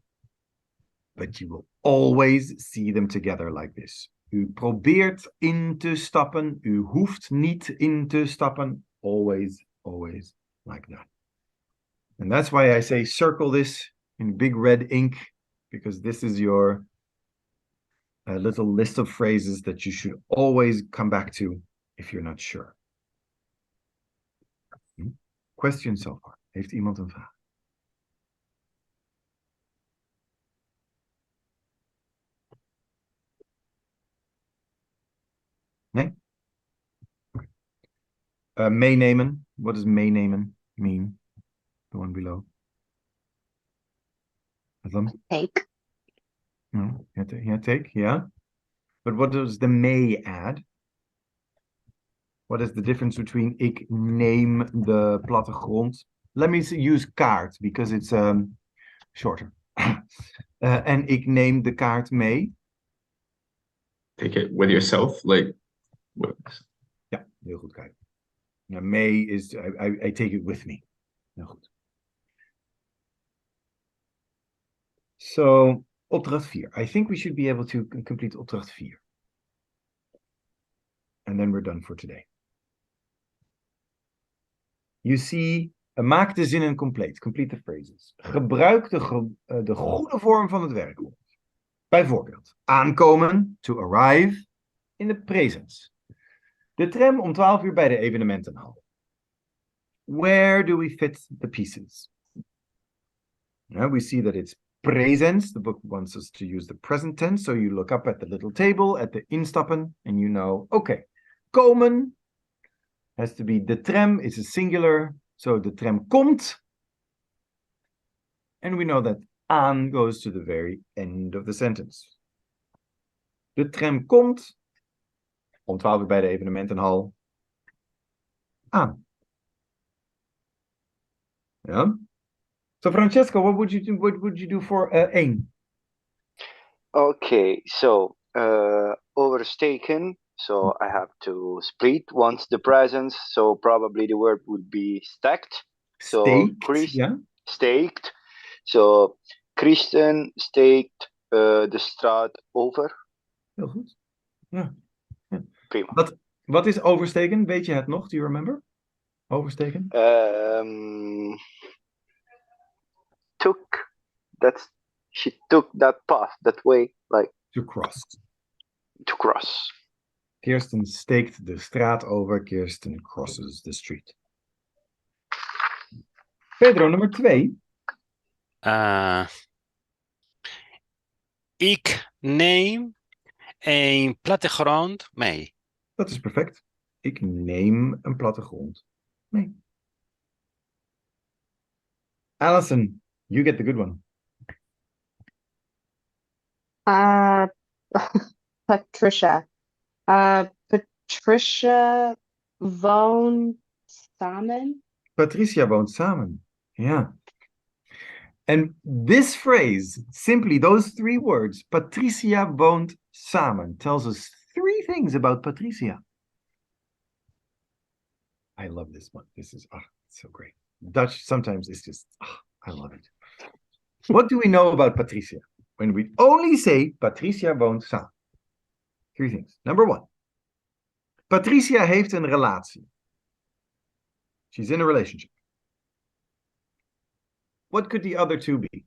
But you will always see them together like this. U probeert in te stappen, u hoeft niet in te stappen, always, always like that. And that's why I say circle this in big red ink, because this is your little list of phrases that you should always come back to if you're not sure. Question so far. Heeft iemand een vraag? Nee? Meenemen. What does meenemen mean? The one below. Take. No, yeah, take, yeah. But what does the may add? What is the difference between ik neem de plattegrond? Let me use kaart because it's shorter. And ik neem de kaart mee. Take it with yourself, like. Ja, heel goed kijken. Ja, mee is I take it with me. Heel goed. So, opdracht 4. I think we should be able to complete opdracht 4. And then we're done for today. You see, maak de zinnen compleet. Complete the phrases. Gebruik de goede vorm van het werkwoord. Bijvoorbeeld, aankomen, to arrive, in de presens. De tram om 12 uur bij de evenementenhal. Where do we fit the pieces? Now we see that it's presens. The book wants us to use the present tense. So you look up at the little table, at the instappen, and you know, okay, komen has to be, the tram is a singular, so the tram komt. And we know that aan goes to the very end of the sentence. De tram komt om 12 uur bij de evenementenhal aan. Yeah. So Francesco, what would you do? What would you do for één? Okay, so overstaken. So I have to split once the presence. So probably the word would be stacked. So Staked, yeah. Staked. So Christian staked de straat over. Heel goed. Ja. Prima. Wat is oversteken? Weet je het nog? Do you remember? Oversteken? She took that path, that way, like To cross. to cross. Kirsten steekt de straat over. Kirsten crosses the street. Pedro, nummer 2. Ik neem een plattegrond mee. Dat is perfect. Ik neem een plattegrond mee. Alison, you get the good one. Patricia. Patricia woont samen. Patricia woont samen. Yeah. And this phrase, simply those 3 words, Patricia woont samen, tells us 3 things about Patricia. I love this one. This is it's so great. Dutch sometimes is just, I love it. What do we know about Patricia? When we only say Patricia woont samen. Three things. Number one. Patricia heeft een relatie. She's in a relationship. What could the other two be?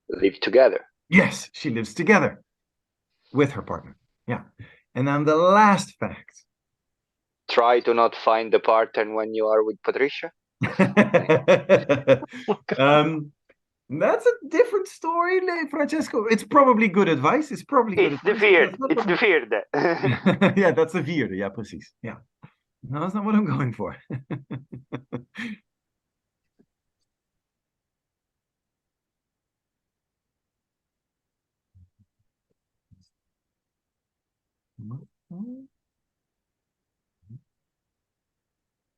Live together. Yes, she lives together with her partner. Yeah. And then the last fact. Try to not find the partner when you are with Patricia. That's a different story, Francesco. It's probably good advice. It's probably good It's the advice. vierde. It's the vierde. Yeah, that's the vierde. Yeah, precies. Yeah. No, that's not what I'm going for.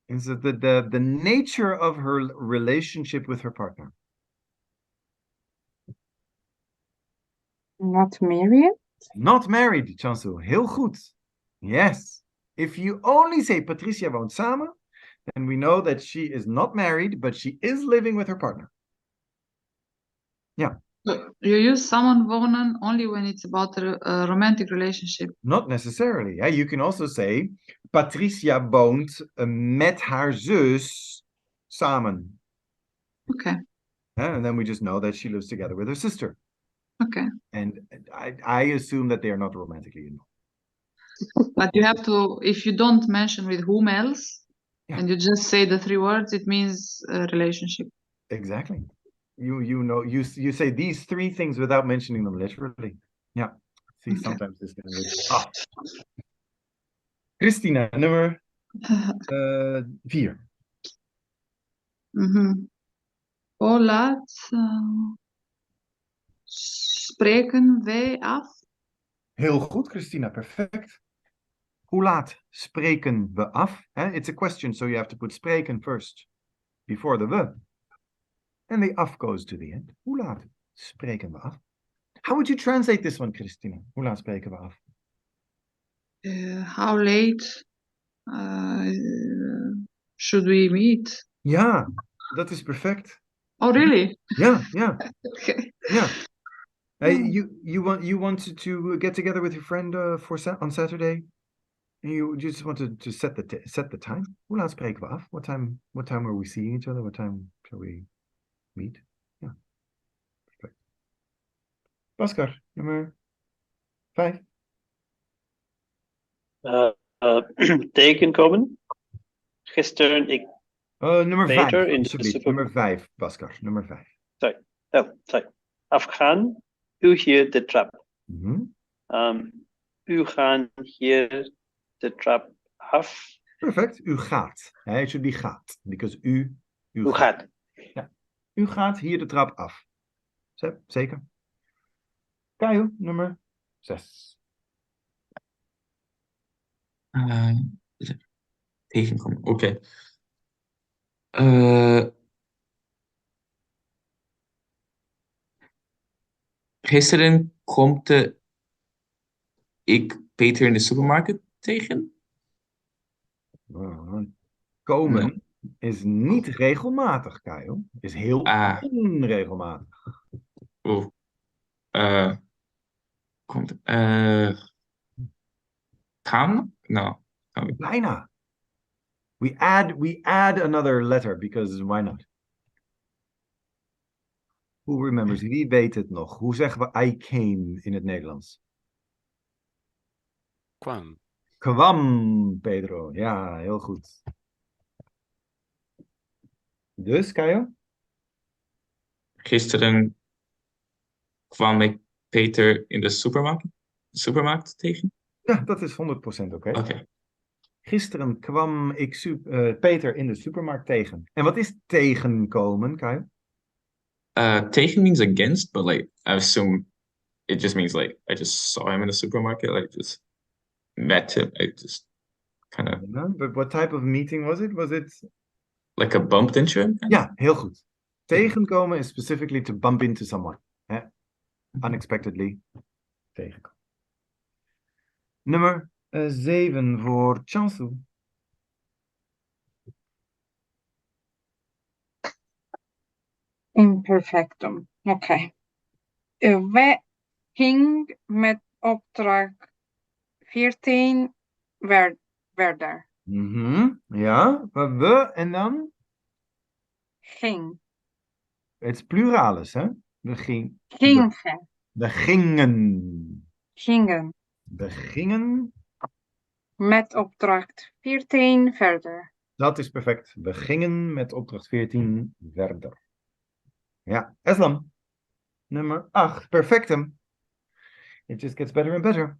Is it the nature of her relationship with her partner? Not married? Not married, Chansu. Heel goed. Yes. If you only say Patricia woont samen, then we know that she is not married, but she is living with her partner. Yeah. You use samen wonen only when it's about a romantic relationship. Not necessarily. Yeah? You can also say Patricia woont met haar zus samen. Okay. Yeah? And then we just know that she lives together with her sister. Okay. And I assume that they are not romantically involved. But you have to, if you don't mention with whom else, and you just say the three words, it means a relationship. Exactly. You say these three things without mentioning them literally. Yeah. See, okay. Sometimes this can be. Ah. Christina, nummer 4. Hoe laat spreken wij af? Heel goed, Christina. Perfect. Hoe laat spreken we af? It's a question, so you have to put spreken first before the we. And the af goes to the end. Hoe laat spreken we af? How would you translate this one, Christina? Hoe laat spreken we af? How late should we meet? Ja, dat is perfect. Oh, really? Ja, ja. Okay. Ja. You wanted to get together with your friend on Saturday? You just wanted to set the time? Hoe laat spreken we af? What time are we seeing each other? What time shall we meet? Ja. Perfect. Pascal, nummer 5. Tegenkomen. Gisteren ik nummer 5, Peter in de alsjeblieft. Nummer 5, Pascal. Nummer 5. Sorry. Afgaan. U hier de trap. U gaan hier de trap af. Perfect. U gaat. It should be gaat. Because u gaat. Ja. U gaat hier de trap af. Zeker. Caio, nummer 6. Tegenkomen. Oké. Gisteren kwam ik Peter in de supermarkt tegen. Komen is niet regelmatig, Caio. Is heel onregelmatig. Komt. Kan? No. Bijna. We add another letter because why not? Who remembers? Wie weet het nog? Hoe zeggen we I came in het Nederlands? Kwam. Kwam, Pedro. Ja, heel goed. Dus, Caio? Gisteren kwam ik Peter in de supermarkt tegen. Ja, dat is 100% oké. Okay. Gisteren kwam ik Peter in de supermarkt tegen. En wat is tegenkomen, Caio? Tegen means against, but like I assume it just means like I just saw him in the supermarket, like just met him. I just kind of. But what type of meeting was it? Was it like a bumped into him? Ja, heel goed. Tegenkomen is specifically to bump into someone. Unexpectedly tegenkomen. Nummer 7 voor Chansu. Imperfectum. Okay. Ging met opdracht 14 verder. Ja, we en dan? Ging. Het is pluralis, hè? We Gingen. we gingen. Gingen. We gingen. Met opdracht 14 verder. Dat is perfect. We gingen met opdracht 14 verder. Ja, Eslam. Nummer 8. Perfectum. It just gets better and better.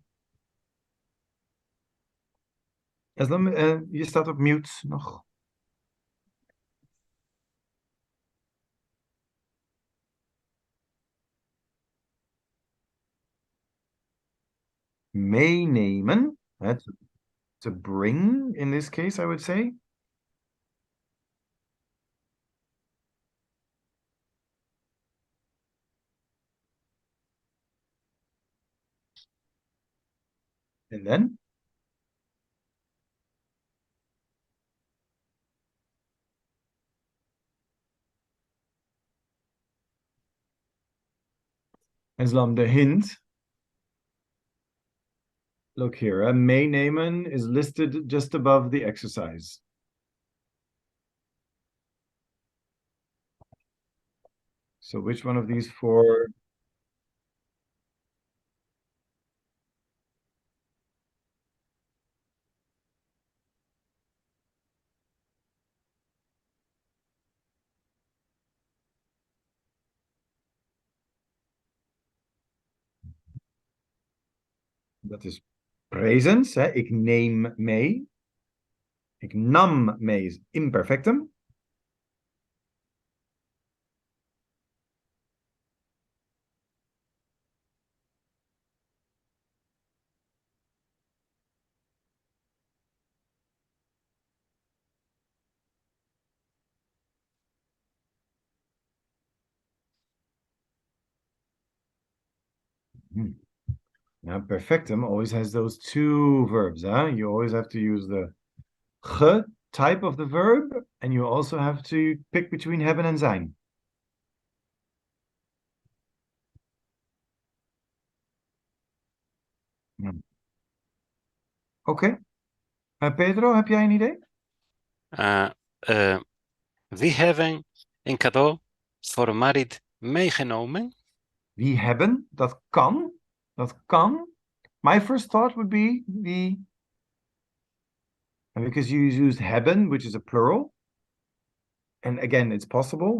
Eslam, je staat op mute nog. Meenemen. To bring, in this case, I would say. And then? Islam, the hint. Look here, meenemen is listed just above the exercise. So which one of these four? Dat is presens, hè? Ik neem mee. Ik nam mee is imperfectum. Now, perfectum always has those two verbs, huh? You always have to use the ge type of the verb, and you also have to pick between hebben and zijn. Oké. Pedro, heb jij een idee? We hebben een cadeau voor Marit meegenomen. Wie hebben, dat kan. Dat kan. My first thought would be because you used hebben, which is a plural. And again, it's possible.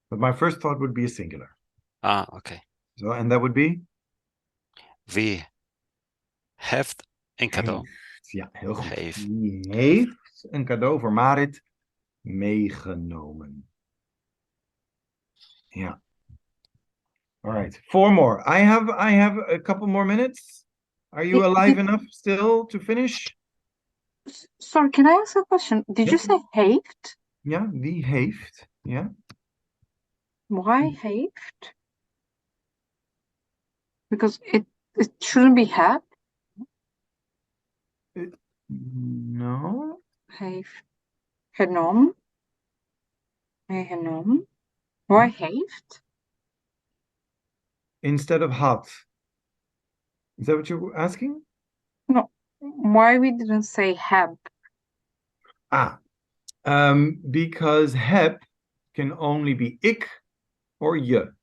But my first thought would be a singular. Okay. So, and that would be? Wie heeft een cadeau. Ja, heel goed. Heeft. Wie heeft een cadeau voor Marit meegenomen. Ja. All right. 4 more. I have a couple more minutes. Are you alive enough still to finish? Sorry, can I ask a question? Did you say heeft? Ja, wie heeft? Ja. Why heeft? Because it shouldn't be have. No. Heeft genomen. Meegenomen. Why heeft? Instead of had. Is that what you're asking? No. Why we didn't say have? Because heb can only be ik or je.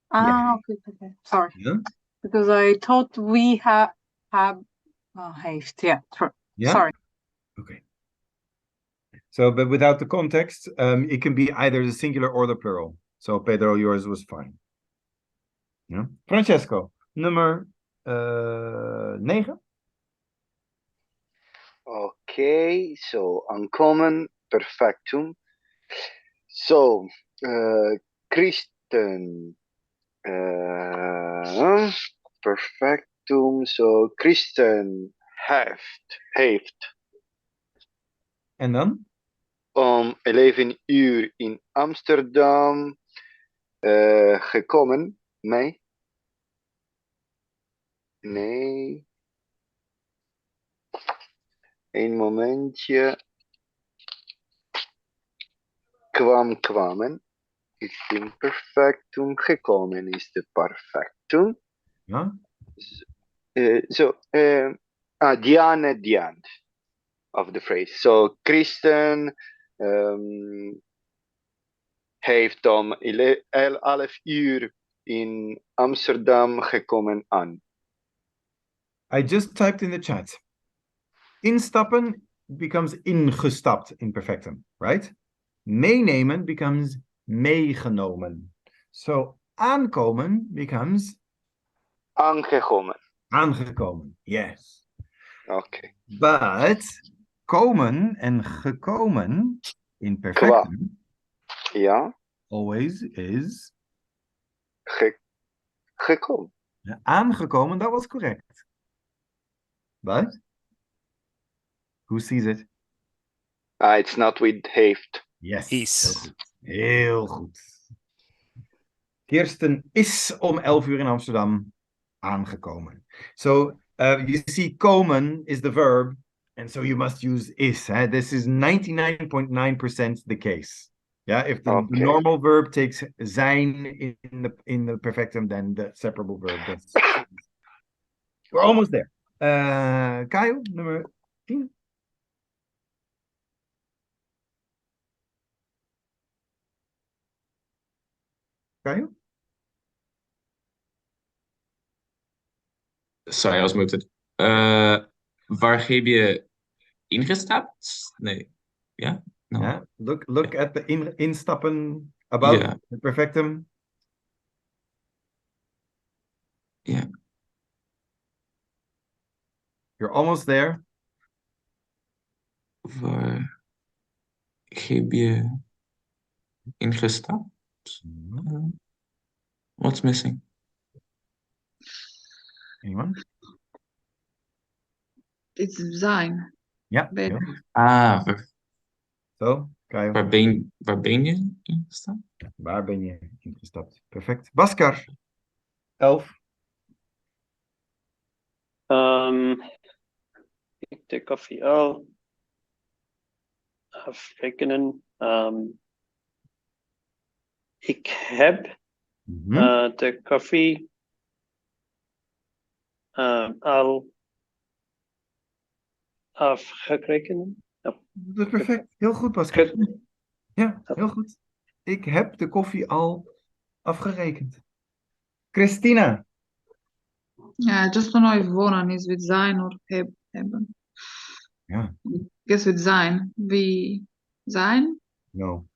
Okay. Sorry. Yeah? Because I thought we have heeft. Yeah, true. Yeah? Sorry. Okay. So, but without the context, it can be either the singular or the plural. So, Pedro, yours was fine. Yeah? Francesco, nummer 9. Okay, so uncommon perfectum. So, Christen perfectum. So, Christen heeft En dan? om 11 uur in Amsterdam gekomen. Nee. Een momentje. Kwamen. het imperfectum gekomen is de perfectum. Ja? Dian at the end of the phrase. So Christen heeft om 11 uur in Amsterdam gekomen aan. I just typed in the chat. Instappen becomes ingestapt in perfectum, right? Meenemen becomes meegenomen. So aankomen becomes Aangekomen. aangekomen. Yes. Okay. But komen en gekomen in perfectum Ja, always is gekomen. aangekomen, that was correct. But who sees it? It's not with heeft. Yes. Is. Heel goed. Kirsten is om 11 uur in Amsterdam aangekomen. So you see komen is the verb and so you must use is. This is 99.9% the case. Yeah, if the normal verb takes zijn in the perfectum, then the separable verb does. We're almost there. Kyle, nummer 10. Kyle? Sorry, I was muted. Waar heb je ingestapt? Nee. Ja? No. Yeah, look at the instappen above the perfectum. Yeah. You're almost there. Waar heb je ingestapt? What's missing? Anyone? It's zijn. Ja. Zo, Kyle. Waar ben je ingestapt? Waar ben je ingestapt? Perfect. Baskar. 11. Ik de koffie al afrekenen. Ik heb de koffie al afgerekend. Dat is perfect. Heel goed, Baskar. Ja, heel goed. Ik heb de koffie al afgerekend. Christina. Yeah, I just don't know if wonen is with zijn or hebben. Ja. I guess with zijn. We zijn? No.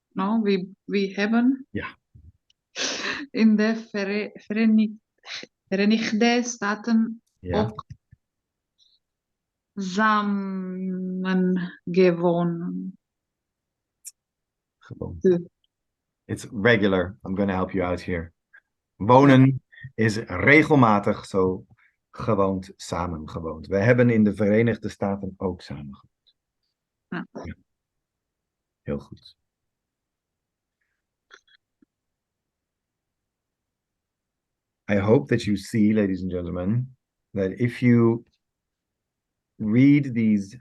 No, we hebben. Ja. In de Verenigde Staten ook samen gewonnen. It's regular. I'm going to help you out here. Wonen is regelmatig, zo gewoond, samen gewoond. We hebben in de Verenigde Staten ook samen gewoond. Ja. Ja. Heel goed. I hope that you see, ladies and gentlemen, that if you read these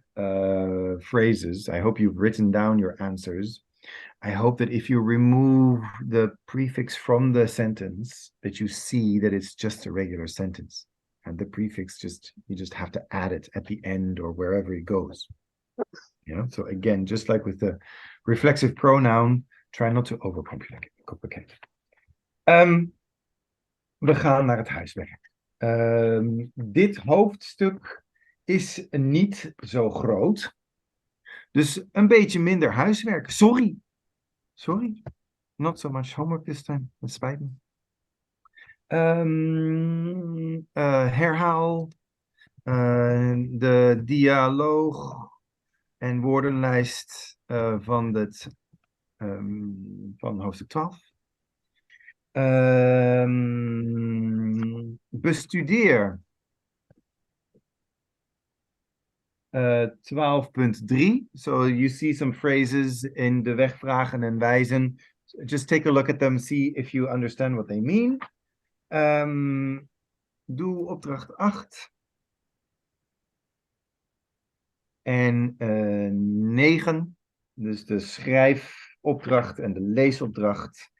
phrases, I hope you've written down your answers. I hope that if you remove the prefix from the sentence, that you see that it's just a regular sentence. And the prefix you just have to add it at the end or wherever it goes. Yeah. So again, just like with the reflexive pronoun, try not to overcomplicate. We gaan naar het huiswerk. Dit hoofdstuk is niet zo groot. Dus een beetje minder huiswerk. Sorry. Not so much homework this time. Het spijt me. Herhaal de dialoog en woordenlijst van hoofdstuk 12. Bestudeer 12.3. So you see some phrases in de wegvragen en wijzen. Just take a look at them, see if you understand what they mean. Doe opdracht 8. En 9. Dus de schrijf opdracht en de leesopdracht.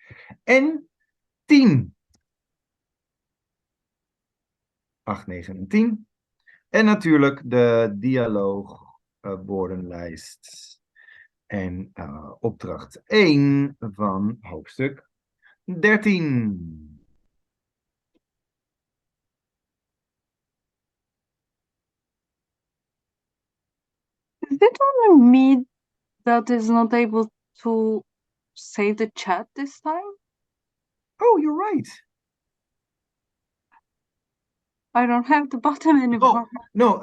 En 10. 8, 9 en 10. En natuurlijk de dialoogwoordenlijst. En opdracht 1 van hoofdstuk 13. Is it only me that is not able to save the chat this time? Oh, you're right. I don't have the button anymore. No,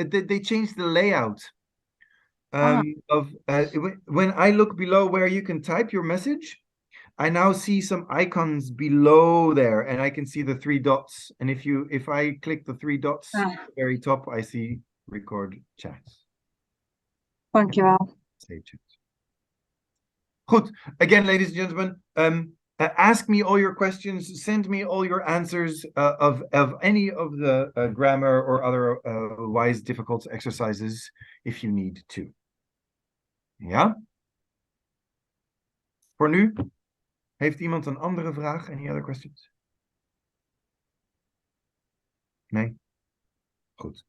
they changed the layout. When I look below where you can type your message, I now see some icons below there, and I can see the 3 dots. And if I click the 3 dots at the very top, I see record chat. Dankjewel. Save chat. Goed. Again, ladies and gentlemen, ask me all your questions. Send me all your answers of any of the grammar or other wise difficult exercises if you need to. Ja? Voor nu, heeft iemand een andere vraag? Any other questions? Nee? Goed.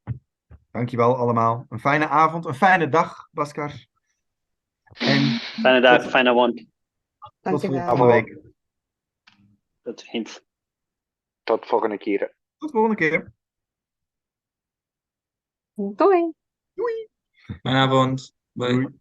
Dankjewel allemaal. Een fijne avond, een fijne dag, Bhaskar. En Fijne dag, fijne avond. tot Dankjewel. volgende week. Tot ziens. Tot volgende keer. Tot volgende keer. Doei. Doei. Fijne avond. Bye. Doei.